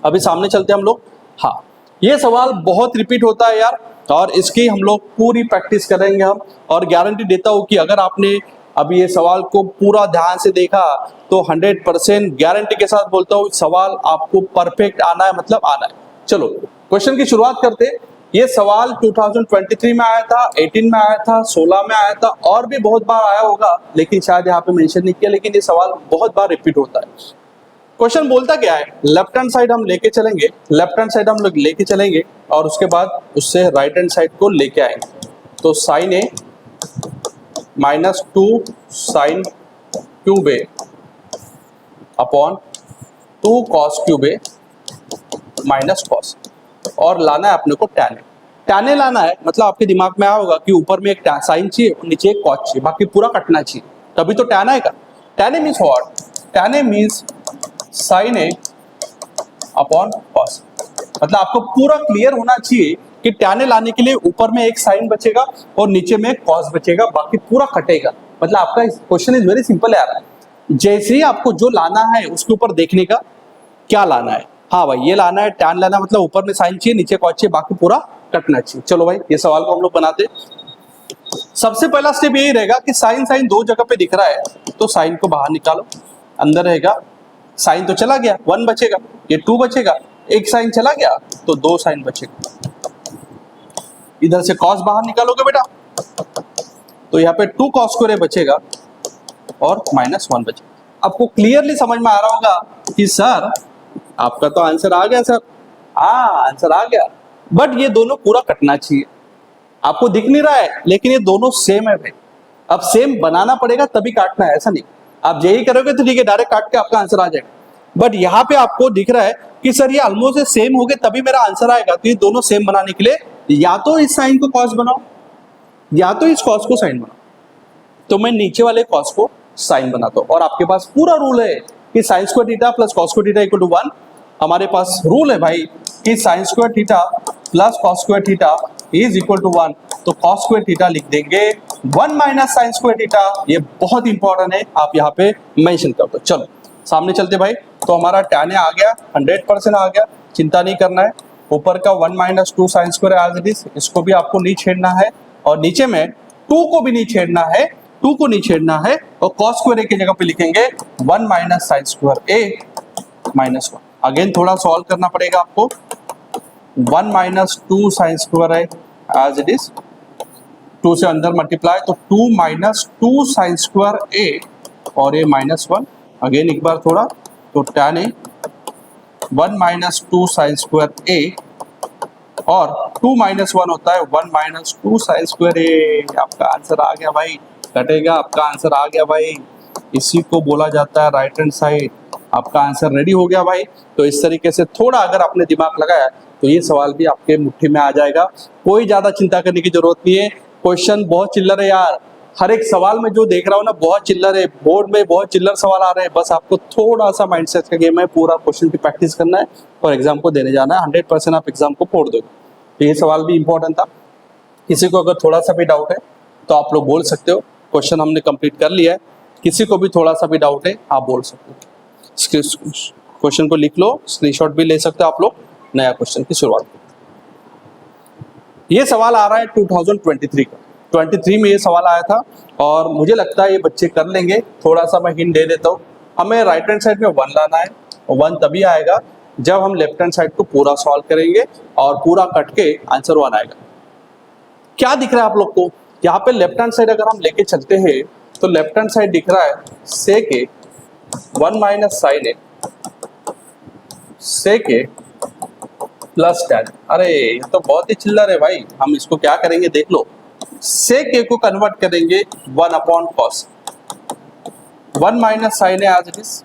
अभी सामने चलते हैं हम लोग। हाँ, ये सवाल बहुत रिपीट होता है यार, और इसकी हम लोग पूरी प्रैक्टिस करेंगे हम, और गारंटी देता हूँ कि अगर आपने अभी ये सवाल को पूरा ध्यान से देखा तो 100% गारंटी के साथ बोलता हूँ सवाल आपको परफेक्ट आना है, मतलब आना है। चलो क्वेश्चन की शुरुआत करते। ये सवाल 2023 में आया था, 18 में आया था, 16 में आया था, और भी बहुत बार आया होगा, लेकिन शायद यहाँ पे मेंशन नहीं किया, लेकिन ये सवाल बहुत बार रिपीट होता है। क्वेश्चन बोलता क्या है, लेफ्ट हैंड साइड हम लेके चलेंगे, लेफ्ट हैंड साइड हम लोग लेके चलेंगे और उसके बाद उससे राइट हैंड साइड को लेके आएंगे। तो साइन ए -2 साइन क्यूब ए अपॉन 2 कॉस क्यूब ए माइनस कॉस, और लाना है अपने को टैन ए। टैन ए लाना है मतलब आपके दिमाग में आया होगा कि ऊपर में एक साइन चाहिए और नीचे एक कॉस चाहिए, बाकी पूरा कटना चाहिए, तभी तो टैन आएगा। Tan A means what? Tan A means sign A upon cos, मतलब आपको पूरा क्लियर होना चाहिए कि टैन ए लाने के लिए ऊपर में एक साइन बचेगा और नीचे में एक कॉस बचेगा, बाकी पूरा कटेगा। मतलब आपका क्वेश्चन इज वेरी सिंपल यार, जैसे ही आपको जो लाना है उसके ऊपर देखने का क्या लाना है। हाँ भाई ये लाना है, टैन लाना मतलब ऊपर में साइन चाहिए, नीचे कॉस चाहिए, बाकी पूरा कटना चाहिए। चलो भाई ये सवाल को हम लोग बनाते। सबसे पहला स्टेप यही रहेगा कि साइन साइन दो जगह पे दिख रहा है तो साइन को बाहर निकालो, अंदर रहेगा साइन तो चला गया 1 बचेगा, ये 2 बचेगा, एक साइन चला गया तो 2 साइन बचेगा। इधर से कॉस बाहर निकालोगे बेटा तो यहाँ पे 2 कॉस स्क्वायर ए बचेगा और -1 बचेगा। आपको क्लियरली समझ में आ रहा होगा कि सर आपका तो आंसर आ गया सर, हाँ आंसर आ गया, बट ये दोनों पूरा कटना चाहिए। आपको दिख नहीं रहा है लेकिन ये दोनों सेम है भाई, अब सेम बनाना पड़ेगा तभी काटना है, ऐसा नहीं आप यही करोगे तो ठीक है डायरेक्ट काट के आपका आंसर आ जाएगा, बट यहाँ पे आपको दिख रहा है कि सर ये ऑलमोस्ट सेम हो गए तभी मेरा आंसर आएगा। तो ये दोनों सेम बनाने के लिए या तो इस साइन को कॉस बनाओ या तो इस कॉस को साइन बनाओ, तो मैं नीचे वाले कॉस को साइन बनाता हूँ। और आपके पास पूरा रूल है कि sine square theta plus cos square theta equal to 1। हमारे पास रूल है भाई कि sine square theta plus cos square theta is equal to 1, तो कॉस स्क्वायर थीटा लिख देंगे 1 माइनस साइन स्क्वायर थीटा। ये बहुत इंपॉर्टेंट है, आप यहाँ पे मेंशन कर दो। चलो सामने चलते भाई, तो हमारा टैन ए आ गया, 100% आ गया, चिंता नहीं करना है। ऊपर का 1 minus 2 sine square as it is, इसको भी आपको नहीं छेड़ना है, और नीचे में 2 को भी नहीं छेड़ना है, 2 को नहीं छेड़ना है, और कॉस स्क्वायर ए की जगह पे लिखेंगे 1 माइनस साइन स्क्वायर ए माइनस 1। अगेन थोड़ा सॉल्व करना पड़ेगा आपको, 1 माइनस 2 साइन स्क्वायर है एज इट इज, 2 से अंदर मल्टीप्लाई तो 2 माइनस 2 साइन स्क्वायर ए और ये -1। अगेन एक बार थोड़ा, तो tan A 1 minus 2 sine square ए और 2 माइनस 1 होता है 1 माइनस 2 साइन स्क्वायर ए। आपका आंसर आ गया भाई, कटेगा, आपका आंसर आ गया भाई, इसी को बोला जाता है राइट हैंड साइड। आपका आंसर रेडी हो गया भाई। तो इस तरीके से थोड़ा अगर आपने दिमाग लगाया तो ये सवाल भी आपके मुट्ठी में आ जाएगा, कोई ज्यादा चिंता करने की जरूरत नहीं है। क्वेश्चन बहुत चिल्लर है यार, हर एक सवाल में जो देख रहा हूँ ना बहुत चिल्लर है, बोर्ड में बहुत चिल्लर सवाल आ रहे हैं, बस आपको थोड़ा सा माइंडसेट का गेम है, पूरा क्वेश्चन की प्रैक्टिस करना है और एग्जाम को देने जाना है, 100% आप एग्जाम को फोड़ दोगे। तो ये सवाल भी इंपॉर्टेंट था। किसी को अगर थोड़ा सा भी डाउट है तो आप लोग बोल सकते हो, क्वेश्चन हमने कंप्लीट कर लिया है, किसी को भी थोड़ा सा भी डाउट है आप बोल सकते हो। क्वेश्चन को लिख लो, स्क्रीनशॉट भी ले सकते हो आप लोग, नया क्वेश्चन की शुरुआत। ये सवाल आ रहा है 2023 का, 23 में ये सवाल आया था और मुझे लगता है ये बच्चे कर लेंगे। थोड़ा सा मैं हिंट दे देता हूँ, हमें राइट हैंड साइड में 1 लाना है, 1 तभी आएगा जब हम लेफ्ट हैंड साइड को पूरा सॉल्व करेंगे और पूरा कट के आंसर 1 आएगा। क्या दिख रहा है आप लोग को यहाँ पे? लेफ्ट हैंड साइड अगर हम लेके चलते हैं तो लेफ्ट हैंड साइड दिख रहा है सेक ए 1 माइनस साइन ए, सेक ए प्लस टैन। अरे ये तो बहुत ही चिल्लर है भाई, हम इसको क्या करेंगे देख लो, सेक ए को कन्वर्ट करेंगे 1 upon cos, 1 minus sine A as it is,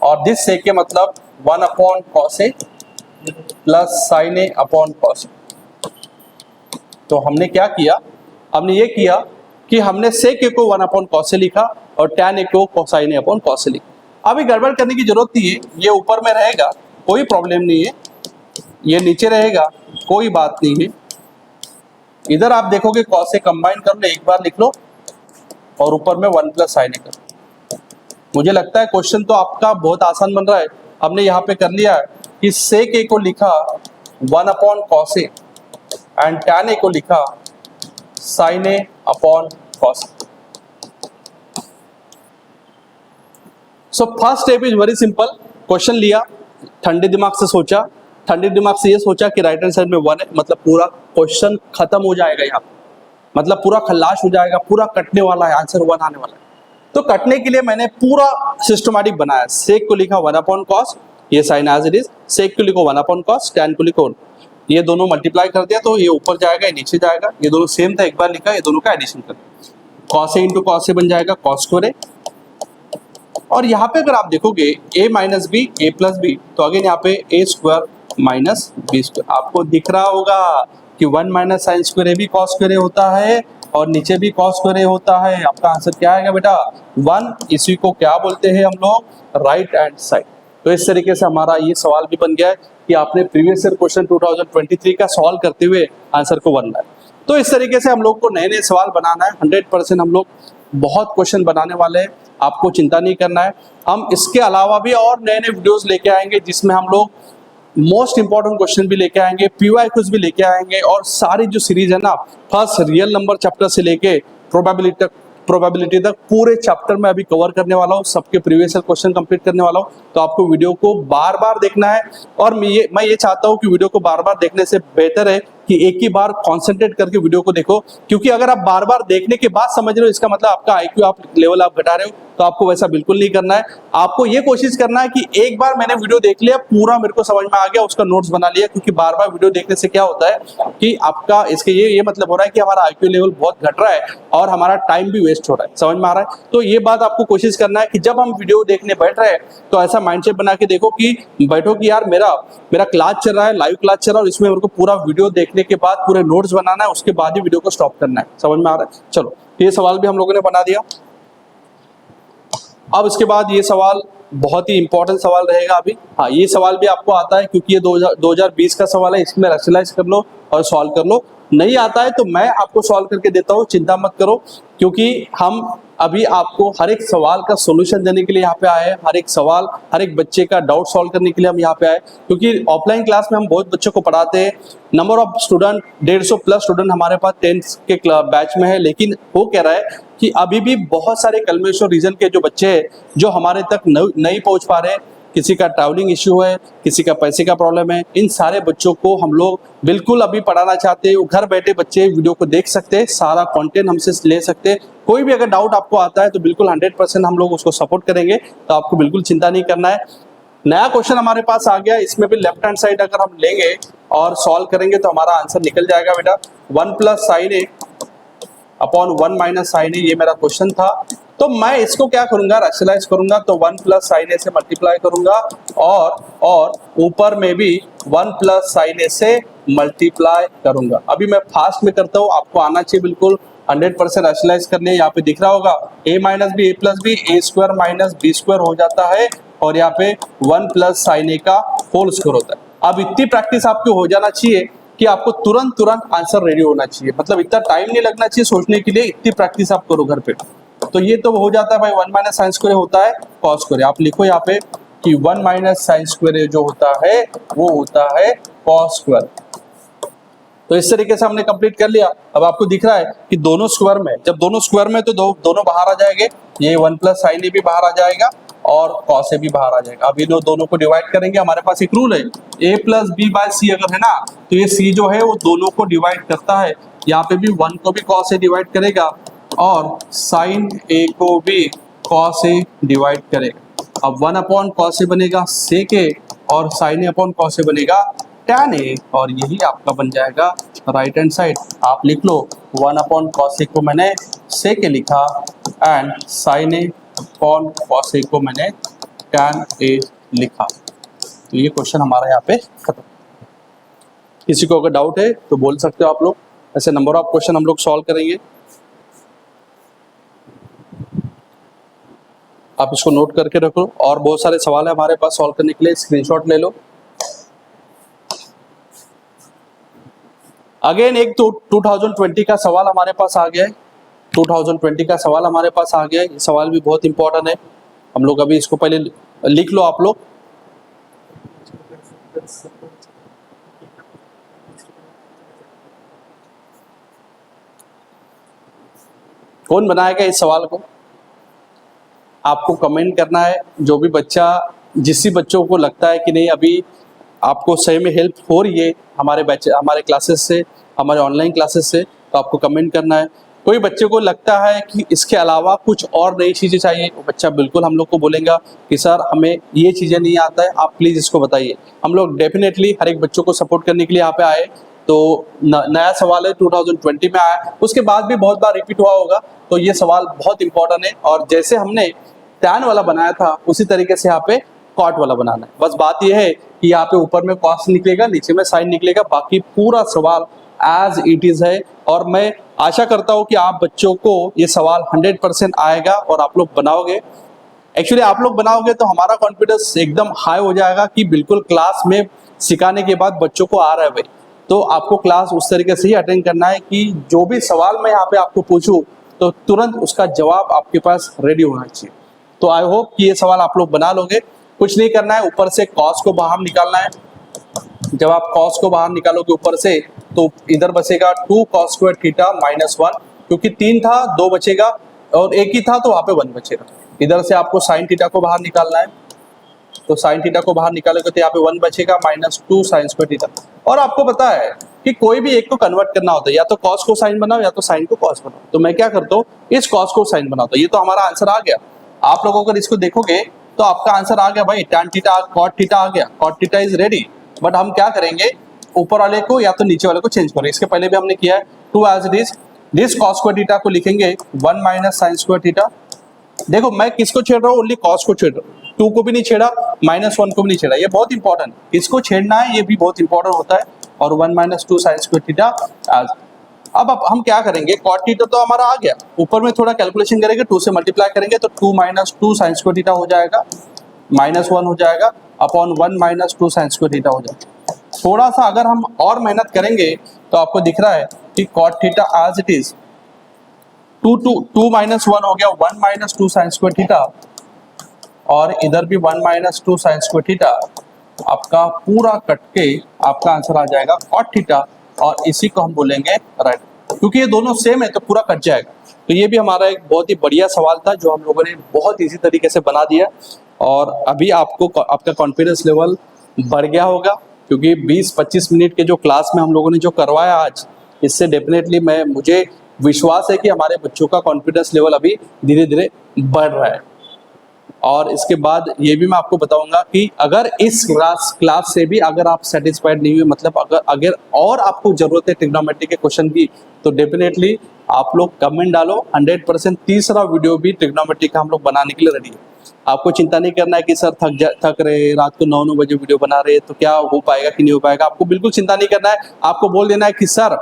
और दिस सेक ए मतलब 1 upon cos A plus sine A upon cos. तो हमने क्या किया, हमने ये किया कि हमने सेक ए को 1 अपॉन कॉस से लिखा और टैन ए को कोसाइन ए अपॉन कॉस से लिखा। अभी गड़बड़ करने की जरूरत नहीं है, ये ऊपर में रहेगा कोई प्रॉब्लम नहीं है, ये नीचे रहेगा कोई बात नहीं है। इधर आप देखोगे कॉस से कंबाइन कर लो, एक बार लिख लो और ऊपर में 1 प्लस साइन ए कर लो। मुझे लगता है क्वेश्चन तो आपका बहुत आसान बन रहा है। हमने यहाँ पे कर लिया कि सेक ए को लिखा 1 upon cos A and tan A को लिखा sine A upon cos. So first step is very simple, question लिया, ठंडे दिमाग से सोचा, ठंडे दिमाग से ये सोचा कि राइट हैंड साइड में 1 है, मतलब पूरा क्वेश्चन खत्म हो जाएगा यहाँ, मतलब पूरा खल्लाश हो जाएगा, पूरा कटने वाला है, आंसर 1 आने वाला है। तो कटने के लिए मैंने पूरा सिस्टमैटिक बनाया, सेक को लिखा 1 अपॉन कॉस, ये साइन एज इट इज, सेक को लिखो 1 अपॉन कॉस, टैन को लिखो, ये दोनों मल्टीप्लाई कर दिया तो ये ऊपर जाएगा, ये नीचे जाएगा, ये दोनों सेम था एक बार लिखा, ये दोनों का एडिशन कर दिया, cos A into cos A बन जाएगा कॉस स्क्वायर ए। और यहाँ पे अगर आप देखोगे a minus B A plus B, तो अगेन यहाँ पे A square minus B square, आपको दिख रहा होगा कि 1 माइनस साइन स्क्वायर ए भी कॉस स्क्वायर ए होता है और नीचे भी कॉस स्क्वायर ए होता है। आपका आंसर क्या आएगा बेटा 1, इसी को क्या बोलते हैं हम लोग, राइट हैंड साइड। तो इस तरीके से हमारा ये सवाल भी बन गया है कि आपने प्रीवियस ईयर क्वेश्चन 2023 का सॉल्व करते हुए आंसर को बनना है। तो इस तरीके से हम लोग को नए नए सवाल बनाना है, 100% हम लोग बहुत क्वेश्चन बनाने वाले हैं, आपको चिंता नहीं करना है। हम इसके अलावा भी और नए नए वीडियोस लेके आएंगे जिसमें हम लोग मोस्ट इंपॉर्टेंट क्वेश्चन भी लेके आएंगे, पीवाईक्यूज भी लेके आएंगे, और सारी जो सीरीज है ना, फर्स्ट रियल नंबर चैप्टर से लेके प्रोबेबिलिटी तक पूरे चैप्टर में अभी कवर करने वाला हूँ, सबके प्रीवियस ईयर क्वेश्चन कंप्लीट करने वाला हूँ। तो आपको वीडियो को बार बार देखना है, और मैं ये चाहता हूँ कि वीडियो को बार बार देखने से बेहतर है कि एक ही बार कॉन्सेंट्रेट करके वीडियो को देखो, क्योंकि अगर आप बार बार देखने के बाद समझ रहे हो, इसका मतलब आपका आईक्यू आप लेवल आप घटा रहे हो, तो आपको वैसा बिल्कुल नहीं करना है। आपको ये कोशिश करना है कि एक बार मैंने वीडियो देख लिया, पूरा मेरे को समझ में आ गया, उसका नोट्स बना लिया, क्योंकि बार बार वीडियो देखने से क्या होता है कि आपका इसके ये मतलब हो रहा है कि हमारा आईक्यू लेवल बहुत घट रहा है और हमारा टाइम भी वेस्ट हो रहा है, समझ में आ रहा है। तो ये बात आपको कोशिश करना है कि जब हम वीडियो देखने बैठ रहे हैं तो ऐसा माइंडसेट बना के देखो कि बैठो कि यार मेरा क्लास चल रहा है, लाइव क्लास चल रहा है, और इसमें मेरे को पूरा वीडियो देखने के बाद पूरे नोट्स बनाना है, उसके बाद ही वीडियो को स्टॉप करना है, समझ में आ रहा है। चलो ये सवाल भी हम लोगों ने बना दिया। अब इसके बाद ये सवाल बहुत ही इंपॉर्टेंट सवाल रहेगा अभी। हाँ, ये सवाल भी आपको आता है क्योंकि ये 2020 का सवाल है, इसमें रैशनलाइज कर लो और सॉल्व कर लो। नहीं आता है तो मैं आपको सॉल्व करके देता हूँ, चिंता मत करो, क्योंकि हम अभी आपको हर एक सवाल का सॉल्यूशन देने के लिए यहाँ पे आए हैं, हर एक सवाल, हर एक बच्चे का डाउट सॉल्व करने के लिए हम यहाँ पे आए, क्योंकि ऑफलाइन क्लास में हम बहुत बच्चों को पढ़ाते हैं। Number of student 150 plus student हमारे पास 10th के बैच में है, लेकिन वो कह रहा है कि अभी भी बहुत सारे कल्मेश्वर रीजन के जो बच्चे हैं जो हमारे तक नहीं पहुंच पा रहे, किसी का ट्रैवलिंग इश्यू है, किसी का पैसे का प्रॉब्लम है, इन सारे बच्चों को हम लोग बिल्कुल अभी पढ़ाना चाहते हैं। घर बैठे बच्चे वीडियो को देख सकते हैं, सारा कंटेंट हमसे ले सकते हैं। कोई भी अगर डाउट आपको आता है तो बिल्कुल 100% हम लोग उसको सपोर्ट करेंगे, तो आपको बिल्कुल चिंता नहीं करना है। नया क्वेश्चन हमारे पास आ गया, इसमें भी लेफ्ट हैंड साइड अगर हम लेंगे और सॉल्व करेंगे तो हमारा आंसर निकल जाएगा बेटा 1 plus sine A upon 1 minus sine ए, ये मेरा क्वेश्चन था। तो मैं इसको क्या करूंगा, रैशनलाइज करूंगा, तो 1 प्लस साइन ए से मल्टीप्लाई करूंगा और ऊपर में भी 1 प्लस साइन ए से मल्टीप्लाई करूंगा। अभी मैं फास्ट में करता हूँ, आपको आना चाहिए बिल्कुल 100% रैशनलाइज करने। यहाँ पे दिख रहा होगा a minus B A plus B, A square minus B square हो जाता है, और यहाँ पे 1 प्लस साइन ए का होल स्क्वायर होता है। अब इतनी प्रैक्टिस आपको हो जाना चाहिए कि आपको तुरंत आंसर रेडी होना चाहिए, मतलब इतना टाइम नहीं लगना चाहिए सोचने के लिए, इतनी प्रैक्टिस आप करो घर पे। तो ये तो हो जाता है भाई, 1 माइनस साइन स्क्वायर होता है कॉस स्क्वायर। आप लिखो यहाँ पे कि 1 माइनस साइन स्क्वायर जो होता है वो होता है कॉस स्क्वायर। तो इस तरीके से हमने कंप्लीट कर लिया। अब आपको दिख रहा है कि दोनों स्क्वायर में, जब दोनों स्क्वायर में तो दोनों बाहर आ जाएंगे, ये 1 प्लस साइन ए भी बाहर आ जाएगा और कॉस ए भी बाहर आ जाएगा। अब ये दोनों को डिवाइड करेंगे, हमारे पास एक रूल है a प्लस बी बाय सी अगर है ना, तो ये c जो है वो दोनों को डिवाइड करता है। यहाँ पे भी 1 को भी कॉस ए डिवाइड करेगा और साइन ए को भी कॉस ए डिवाइड करेगा। अब 1 अपॉन कॉस ए बनेगा सेक ए और साइन ए अपॉन कॉस ए बनेगा tan ए, और यही आपका बन जाएगा राइट हैंड साइड। आप लिख लो 1 अपॉन कॉस ए को मैंने सेक ए लिखा and sine A upon cos A को मैंने tan ए लिखा। तो ये क्वेश्चन हमारा यहाँ पे खत्म। किसी को अगर डाउट है तो बोल सकते हो आप लोग। ऐसे नंबर ऑफ क्वेश्चन हम लोग सॉल्व करेंगे। आप इसको नोट करके रखो, और बहुत सारे सवाल है हमारे पास सॉल्व करने के लिए, स्क्रीनशॉट ले लो। अगेन एक तो 2020 का सवाल हमारे पास आ गया है। 2020 का सवाल हमारे पास आ गया है। ये सवाल भी बहुत इंपॉर्टेंट है। हम लोग अभी इसको पहले लिख लो आप लोग। कौन बनाएगा इस सवाल को? आपको कमेंट करना है। जो भी बच्चा, जिस बच्चों को लगता है कि नहीं अभी आपको सही में हेल्प हो रही है हमारे क्लासेस से, हमारे ऑनलाइन क्लासेस से, तो आपको कमेंट करना है। कोई बच्चे को लगता है कि इसके अलावा कुछ और नई चीज़ें चाहिए, वो बच्चा बिल्कुल हम लोग को बोलेगा कि सर हमें ये चीज़ें नहीं आता है, आप प्लीज़ इसको बताइए। हम लोग डेफिनेटली हर एक बच्चों को सपोर्ट करने के लिए यहाँ पे आए। तो नया सवाल है, 2020 में आया, उसके बाद भी बहुत बार रिपीट हुआ होगा, तो ये सवाल बहुत इंपॉर्टेंट है। और जैसे हमने टैन वाला बनाया था उसी तरीके से यहाँ पे कॉट वाला बनाना है। बस बात यह है कि यहाँ पे ऊपर में कॉस निकलेगा, नीचे में साइन निकलेगा, बाकी पूरा सवाल एज इट इज है। और मैं आशा करता हूँ कि आप बच्चों को ये सवाल 100% आएगा और आप लोग बनाओगे। एक्चुअली आप लोग बनाओगे तो हमारा कॉन्फिडेंस एकदम हाई हो जाएगा कि बिल्कुल क्लास में सिखाने के बाद बच्चों को आ रहा है भाई। तो आपको क्लास उस तरीके से ही अटेंड करना है कि जो भी सवाल मैं यहाँ पे आपको पूछूं तो तुरंत उसका जवाब आपके पास रेडी होना चाहिए। तो आई होप कि ये सवाल आप लोग बना लोगे। कुछ नहीं करना है, ऊपर से कॉस को बाहर निकालना है। जब आप कॉस को बाहर निकालोगे ऊपर से, तो इधर बचेगा 2 cos स्क्वायर थीटा -1, क्योंकि 3 था 2 बचेगा, और एक ही था तो वहाँ पे 1 बचेगा। इधर से आपको साइन थीटा को बाहर निकालना है, तो साइन थीटा को बाहर निकालोगे तो यहाँ पे 1 बचेगा -2 sin स्क्वायर थीटा। और आपको पता है कि कोई भी एक को कन्वर्ट करना होता है, या तो कॉस को साइन बनाओ या तो साइन को कॉस बनाओ। तो मैं क्या करता हूँ, इस कॉस को साइन बनाता हूँ। ये तो हमारा आंसर आ गया। आप लोगों अगर इसको देखोगे तो आपका आंसर आ गया भाई, tan थीटा कॉट थीटा आ गया, cot theta is ready. But हम क्या करेंगे, ऊपर वाले को या तो नीचे वाले को चेंज करें। इसके पहले भी हमने किया है, 2 as it is. This cos square theta को लिखेंगे 1 माइनस साइन स्क्वायर थीटा। देखो मैं किसको छेड़ रहा हूँ, ओनली कॉस को छेड़ रहा हूँ, 2 को भी नहीं छेड़ा, -1 को भी नहीं छेड़ा। ये बहुत इंपॉर्टेंट, किसको छेड़ना है ये भी बहुत इंपॉर्टेंट होता है। और 1 माइनस 2 साइन स्क्वायर थीटा आज। अब हम क्या करेंगे, कॉट थीटा तो हमारा आ गया, ऊपर में थोड़ा कैलकुलेशन करेंगे, 2 से मल्टीप्लाई करेंगे तो 2 माइनस 2 साइन स्क्वायर थीटा हो जाएगा, -1 हो जाएगा, upon 1 minus 2 sine square theta हो जाएगा। थोड़ा सा अगर हम और मेहनत करेंगे तो आपको दिख रहा है कि cot theta as it is 2 minus 1 हो गया, 1 माइनस 2 साइन स्क्वायर थीटा, और इधर भी 1 माइनस 2 साइन स्क्वायर थीटा। आपका पूरा कट के आपका आंसर आ जाएगा कॉट थीटा, और इसी को हम बोलेंगे राइट, क्योंकि ये दोनों सेम है तो पूरा कट जाएगा। तो ये भी हमारा एक बहुत ही बढ़िया सवाल था जो हम लोगों ने बहुत इजी तरीके से बना दिया। और अभी आपको आपका कॉन्फिडेंस लेवल बढ़ गया होगा, क्योंकि 20-25 मिनट के जो क्लास में हम लोगों ने जो करवाया आज, इससे डेफिनेटली मुझे विश्वास है कि हमारे बच्चों का कॉन्फिडेंस लेवल अभी धीरे धीरे बढ़ रहा है। और इसके बाद ये भी मैं आपको बताऊंगा कि अगर इस क्लास से भी अगर आप सेटिस्फाइड नहीं हुए, मतलब अगर और आपको जरूरत है ट्रिग्नोमेट्री के क्वेश्चन की, तो डेफिनेटली आप लोग कमेंट डालो। 100% तीसरा वीडियो भी ट्रिग्नोमेट्री का हम लोग बनाने के लिए रेडी है। आपको चिंता नहीं करना है कि सर थक रहे, रात को 9 बजे वीडियो बना रहे, तो क्या हो पाएगा कि नहीं हो पाएगा। आपको बिल्कुल चिंता नहीं करना है। आपको बोल देना है कि सर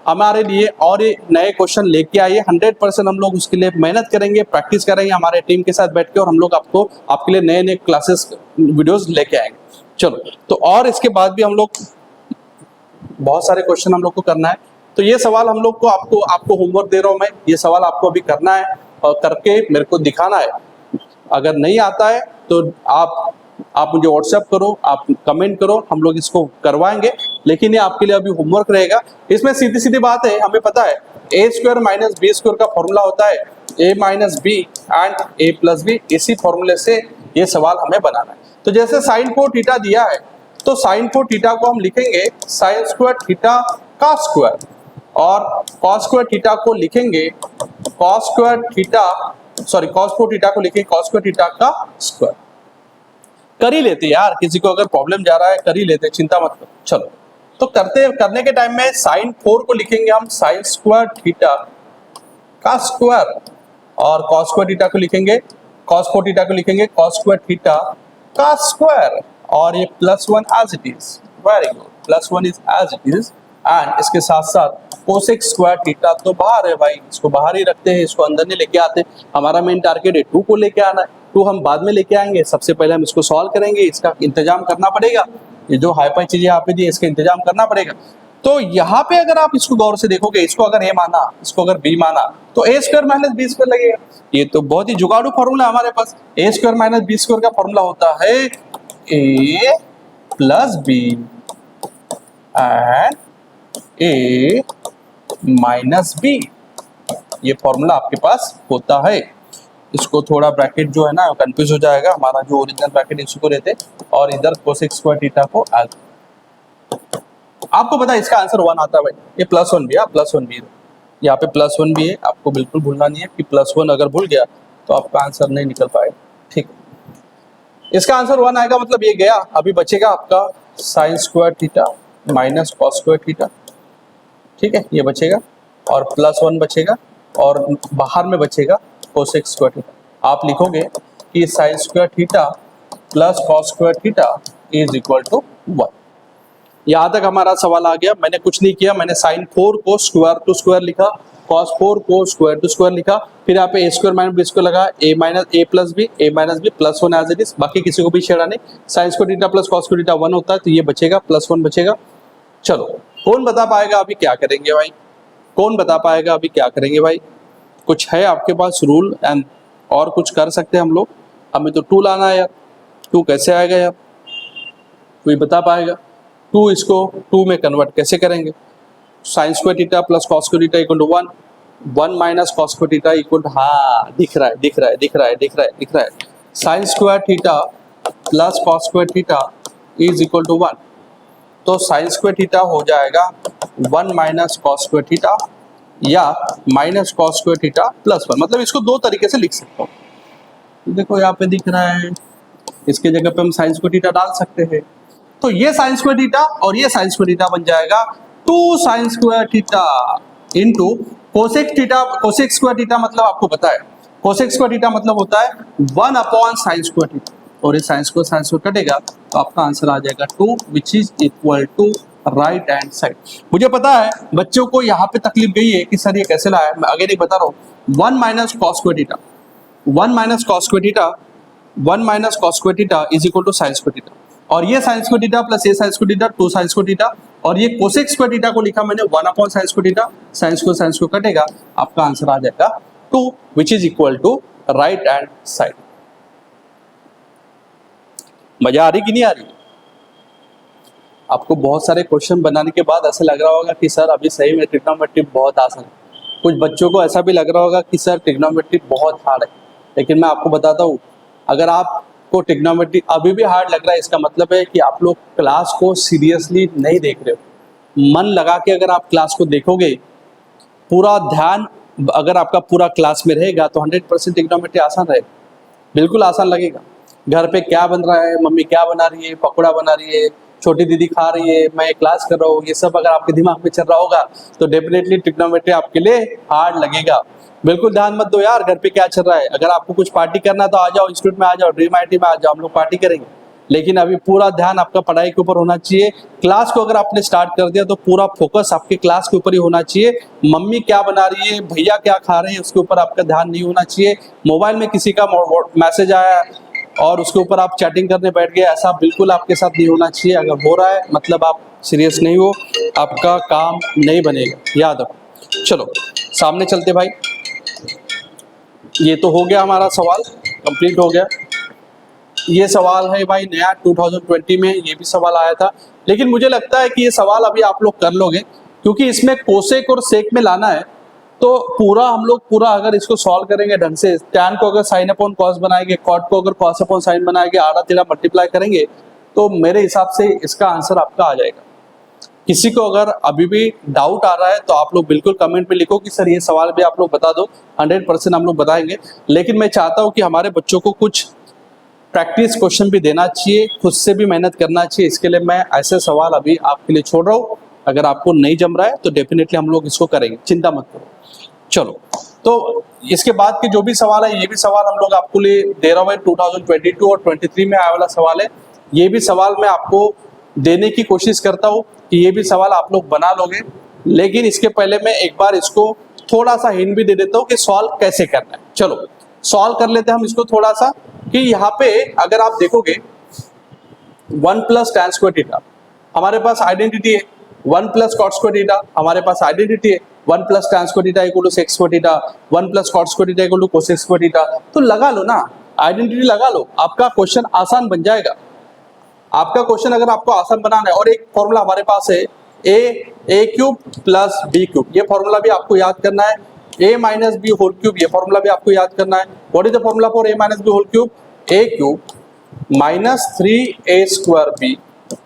हमारे लिए और ये नए क्वेश्चन लेके आइए। 100% हम लोग उसके लिए मेहनत करेंगे, प्रैक्टिस करेंगे हमारे टीम के साथ बैठ के, और हम लोग आपके लिए नए नए क्लासेस वीडियोस लेके आएंगे। चलो, तो और इसके बाद भी हम लोग बहुत सारे क्वेश्चन हम लोग को करना है। तो ये सवाल हम लोग को आपको होमवर्क दे रहा हूँ मैं, ये सवाल आपको अभी करना है और करके मेरे को दिखाना है। अगर नहीं आता है तो आप मुझे व्हाट्सएप करो, आप कमेंट करो, हम लोग इसको करवाएंगे। लेकिन ये आपके लिए अभी होमवर्क रहेगा। इसमें सीधी सीधी बात है, हमें पता है a² माइनस b² का फॉर्मूला होता है a minus B and a plus B. इसी फॉर्मूले से ये सवाल हमें बनाना है। तो जैसे साइन 4 थीटा दिया है, तो साइन 4 थीटा को हम लिखेंगे साइन स्क्वायर थीटा का स्क्वायर, और कॉस स्क्वायर थीटा को लिखेंगे कॉस 4 थीटा को लिखेंगे कॉस स्क्वायर थीटा का स्क्वायर। कर ही लेते यार, किसी को अगर प्रॉब्लम जा रहा है कर ही लेते, चिंता मत करो। चलो तो करने के टाइम में sin 4 को लिखेंगे हम sin स्क्वायर थीटा का स्क्वायर, और cos स्क्वायर थीटा को लिखेंगे cos 4 थीटा को लिखेंगे cos स्क्वायर थीटा का स्क्वायर, और ये +1 as it is. Very good, +1 is as it is. And इसके साथ साथ कोसेक स्क्वायर थीटा तो बाहर है भाई, इसको बाहर ही रखते हैं, इसको अंदर नहीं लेके आते। हमारा मेन टारगेट है 2 को लेके आना है, 2 हम बाद में लेके आएंगे, सबसे पहले हम इसको सॉल्व करेंगे, इसका इंतजाम करना पड़ेगा। ये जो हाइपर चीजें यहाँ पे दी इसका इंतजाम करना पड़ेगा। तो यहाँ पे अगर आप इसको गौर से देखोगे, इसको अगर a माना, इसको अगर b माना, तो a square minus B square लगेगा। ये तो बहुत ही जुगाड़ू फॉर्मूला हमारे पास। a square minus B square का फॉर्मूला होता है a plus B and a minus B, ये फॉर्मूला आपके पास होता है। इसको थोड़ा ब्रैकेट जो है ना कंफ्यूज हो जाएगा, हमारा जो ओरिजिनल ब्रैकेट इसको रहते, और इधर कोसेक स्क्वायर थीटा को ऐड। आपको पता है इसका आंसर 1 आता है भाई, ये +1 भी है, +1 भी है, यहाँ पे +1 भी है, आपको बिल्कुल भूलना नहीं है कि +1 अगर भूल गया तो आपका आंसर नहीं निकल पाएगा। ठीक, इसका आंसर 1 आएगा, मतलब ये गया। अभी बचेगा आपका sin square theta minus cos square theta, ठीक है, ये बचेगा, और +1 बचेगा, और बाहर में बचेगा कोसेक स्क्वायर थीटा। आप लिखोगे कि sin square theta plus cos square theta is equal to 1। यहाँ तक हमारा सवाल आ गया। मैंने कुछ नहीं किया, मैंने sin 4 को स्क्वायर टू स्क्वायर लिखा, cos 4 को स्क्वायर टू स्क्वायर लिखा, फिर यहाँ पे a square minus B square लगा, a minus a plus B, a minus B +1 as it is. बाकी किसी को भी छेड़ा नहीं, sin square theta plus cos square theta 1 होता है, तो ये बचेगा, +1 बचेगा। चलो, कौन बता पाएगा अभी क्या करेंगे भाई? कौन बता पाएगा अभी क्या करेंगे भाई? कुछ है आपके पास रूल एंड और कुछ कर सकते हैं हम लोग? हमें तो 2 लाना है यार, 2 कैसे आएगा यार? कोई बता पाएगा? 2 इसको 2 में कन्वर्ट कैसे करेंगे? sin square theta plus cos square theta equal to 1, 1 minus cos square theta equal to, हाँ दिख रहा है, sin square theta plus cos square theta is equal to 1। तो sin स्क्वायर थीटा हो जाएगा 1 माइनस cos स्क्वायर थीटा या minus cos square theta plus 1। मतलब इसको 2 तरीके से लिख सकता हूँ। देखो यहाँ पे दिख रहा है, इसके जगह पे हम sin स्क्वायर थीटा डाल सकते हैं। तो ये sin स्क्वायर थीटा और ये sin स्क्वायर थीटा बन जाएगा 2 sin square theta into cosec theta. Cosec square theta मतलब आपको पता है, कोसेक स्क्वायर थीटा मतलब होता है 1 अपॉन sin स्क्वायर थीटा, और ये sin स्क्वायर कटेगा तो आपका आंसर आ जाएगा 2 which is equal to right hand side. मुझे पता है बच्चों को यहाँ पे तकलीफ गई है कि सर ये कैसे लाया, मैं आगे नहीं बता रहा हूँ। 1 minus cos square theta, 1 minus cos square theta, 1 minus cos square theta is equal to sin square theta, और ये sin स्क्वायर थीटा प्लस ये sin square theta 2 sin square theta, और ये कोसेक स्क्वायर थीटा को लिखा मैंने 1 upon sin square theta, sin square कटेगा, आपका आंसर आ जाएगा 2 which is equal to right hand side. मजा आ रही कि नहीं आ रही? आपको बहुत सारे क्वेश्चन बनाने के बाद ऐसा लग रहा होगा कि सर अभी सही में ट्रिग्नोमेट्री बहुत आसान है। कुछ बच्चों को ऐसा भी लग रहा होगा कि सर ट्रिग्नोमेट्री बहुत हार्ड है। लेकिन मैं आपको बताता हूँ, अगर आपको ट्रिग्नोमेट्री अभी भी हार्ड लग रहा है, इसका मतलब है कि आप लोग क्लास को सीरियसली नहीं देख रहे हो। मन लगा के अगर आप क्लास को देखोगे, पूरा ध्यान अगर आपका पूरा क्लास में रहेगा, तो 100% ट्रिग्नोमेट्री आसान रहेगा, बिल्कुल आसान लगेगा। घर पे क्या बन रहा है, मम्मी क्या बना रही है, पकौड़ा बना रही है, छोटी दीदी खा रही है, मैं क्लास कर रहा हूँ, ये सब अगर आपके दिमाग में चल रहा होगा तो डेफिनेटली ट्रिग्नोमेट्री आपके लिए हार्ड लगेगा। बिल्कुल ध्यान मत दो यार घर पे क्या चल रहा है। अगर आपको कुछ पार्टी करना तो आ जाओ, इंस्टीट्यूट में आ जाओ, ड्रीम IT में आ जाओ, हम लोग पार्टी करेंगे। लेकिन अभी पूरा ध्यान आपका पढ़ाई के ऊपर होना चाहिए। क्लास को अगर आपने स्टार्ट कर दिया तो पूरा फोकस आपके क्लास के ऊपर ही होना चाहिए। मम्मी क्या बना रही है, भैया क्या खा रहे हैं, उसके ऊपर आपका ध्यान नहीं होना चाहिए। मोबाइल में किसी का मैसेज आया और उसके ऊपर आप चैटिंग करने बैठ गए, ऐसा बिल्कुल आपके साथ नहीं होना चाहिए। अगर हो रहा है मतलब आप सीरियस नहीं हो, आपका काम नहीं बनेगा, याद रखो। चलो सामने चलते भाई। ये तो हो गया, हमारा सवाल कंप्लीट हो गया। ये सवाल है भाई नया 2020 में, ये भी सवाल आया था। लेकिन मुझे लगता है कि ये सवाल अभी आप लोग कर लोगे, क्योंकि इसमें कोसेक और सेक में लाना है। तो पूरा हम लोग पूरा अगर इसको सॉल्व करेंगे ढंग से, टैन को अगर साइन अपॉन कॉस बनाएंगे, कॉट को अगर कॉस अपॉन साइन बनाएंगे, आधा तेढ़ा मल्टीप्लाई करेंगे, तो मेरे हिसाब से इसका आंसर आपका आ जाएगा। किसी को अगर अभी भी डाउट आ रहा है तो आप लोग बिल्कुल कमेंट में लिखो कि सर ये सवाल भी आप लोग बता दो। 100% हम लोग बताएंगे। लेकिन मैं चाहता हूँ कि हमारे बच्चों को कुछ प्रैक्टिस क्वेश्चन भी देना चाहिए, खुद से भी मेहनत करना चाहिए। इसके लिए मैं ऐसे सवाल अभी आपके लिए छोड़ रहा हूँ। अगर आपको नहीं जम रहा है तो डेफिनेटली हम लोग इसको करेंगे, चिंता मत करो। चलो, तो इसके बाद के जो भी सवाल है, ये भी सवाल हम लोग आपको लिए दे रहा हूँ। 2022 और 23 में आने वाला सवाल है। ये भी सवाल मैं आपको देने की कोशिश करता हूँ कि ये भी सवाल आप लोग बना लोगे। लेकिन इसके पहले मैं एक बार इसको थोड़ा सा हिंट भी दे देता हूँ कि सॉल्व कैसे करना है। चलो सॉल्व कर लेते हैं हम इसको थोड़ा सा, कि यहाँ पे अगर आप देखोगे 1 प्लस tan स्क्वायर थीटा हमारे पास आइडेंटिटी है, 1 प्लस cot स्क्वायर थीटा हमारे पास आइडेंटिटी है, 1 plus tan square theta equal to sec square theta, 1 plus cot square theta equal to cosec square theta. तो लगा लो ना, आइडेंटिटी लगा लो, आपका क्वेश्चन आसान बन जाएगा। आपका क्वेश्चन अगर आपको आसान बनाना है, और एक फॉर्मूला हमारे पास है a cube plus b cube, ये फॉर्मूला भी आपको याद करना है। a minus B whole cube, ये फॉर्मूला भी आपको याद करना है। What is the formula for a minus B whole cube? a cube minus 3a square b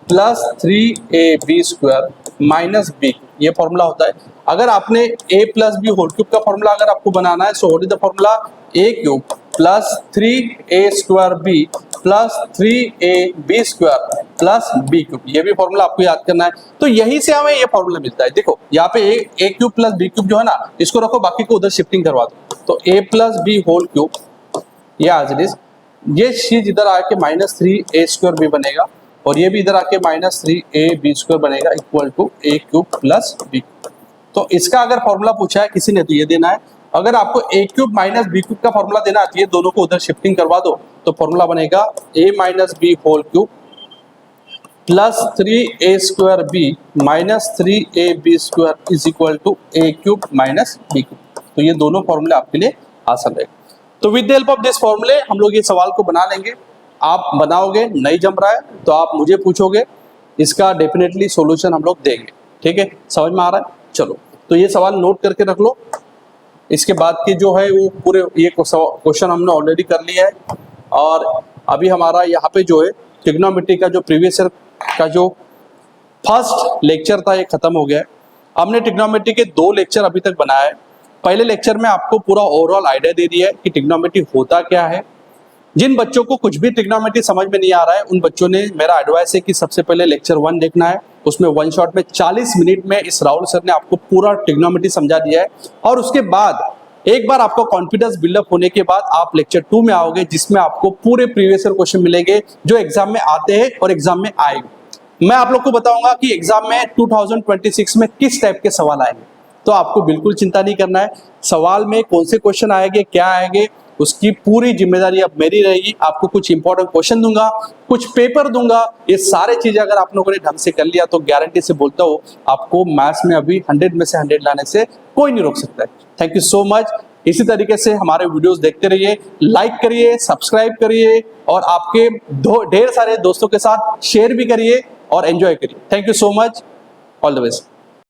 plus 3ab square minus b, ये फॉर्मूला होता है। अगर आपने a plus B whole cube का फॉर्मूला अगर आपको बनाना है, so what is the formula? a cube plus 3a square b plus 3ab square plus b cube, ये भी फॉर्मूला आपको याद करना है। तो यहीं से हमें ये फॉर्मूला मिलता है। देखो यहाँ पे a cube plus b cube जो है ना, इसको रखो, बाकी को उधर शिफ्टिंग करवा दो। तो a plus B whole cube, ये एज इट इज, ये चीज इधर आके माइनस 3a स्क्वायर b बनेगा, और ये भी इधर आके माइनस 3ab स्क्वायर बनेगा equal to a cube plus b। तो इसका अगर फॉर्मूला पूछा है किसी ने तो ये देना है। अगर आपको a cube minus B cube का फॉर्मूला देना है, ये दोनों को उधर शिफ्टिंग करवा दो, तो फॉर्मूला बनेगा a minus B whole cube plus 3a square b minus 3ab square is equal to a cube minus b cube. तो ये दोनों फॉर्मूले आपके लिए आसान रहेगा। तो with the help of this फॉर्मूले हम लोग ये सवाल को बना लेंगे। आप बनाओगे, नहीं जम रहा है तो आप मुझे पूछोगे, इसका डेफिनेटली सॉल्यूशन हम लोग देंगे। ठीक है, समझ में आ रहा है? चलो, तो ये सवाल नोट करके रख लो। इसके बाद के जो है वो पूरे ये क्वेश्चन हमने ऑलरेडी कर लिया है, और अभी हमारा यहाँ पे जो है ट्रिग्नोमेट्री का जो प्रीवियस ईयर का जो फर्स्ट लेक्चर था ये खत्म हो गया है। हमने ट्रिग्नोमेट्री के 2 लेक्चर अभी तक बनाए हैं। पहले लेक्चर में आपको पूरा ओवरऑल आइडिया दे दिया है कि ट्रिग्नोमेट्री होता क्या है। जिन बच्चों को कुछ भी ट्रिग्नोमेट्री समझ में नहीं आ रहा है, उन बच्चों ने, मेरा एडवाइस है कि सबसे पहले लेक्चर 1 देखना है। उसमें वन शॉट में 40 मिनट में इस राहुल सर ने आपको पूरा ट्रिग्नोमेट्री समझा दिया है। और उसके बाद एक बार आपको कॉन्फिडेंस बिल्डअप होने के बाद आप लेक्चर 2 में आओगे, जिसमें आपको पूरे प्रीवियस ईयर क्वेश्चन मिलेंगे जो एग्जाम में आते हैं और एग्जाम में आएंगे। मैं आप लोग को बताऊंगा कि एग्जाम में 2026 में किस टाइप के सवाल आएंगे। तो आपको बिल्कुल चिंता नहीं करना है, सवाल में कौन से क्वेश्चन आएंगे, क्या आएंगे, उसकी पूरी जिम्मेदारी अब मेरी रहेगी। आपको कुछ इंपॉर्टेंट क्वेश्चन दूंगा, कुछ पेपर दूंगा। ये सारे चीजें अगर आप लोगों ने ढंग से कर लिया तो गारंटी से बोलता हूँ आपको मैथ्स में अभी 100 में से 100 लाने से कोई नहीं रोक सकता है। Thank you so much. इसी तरीके से हमारे वीडियोस देखते रहिए, लाइक करिए, सब्सक्राइब करिए, और आपके ढेर सारे दोस्तों के साथ शेयर भी करिए और एंजॉय करिए। Thank you so much. All the best.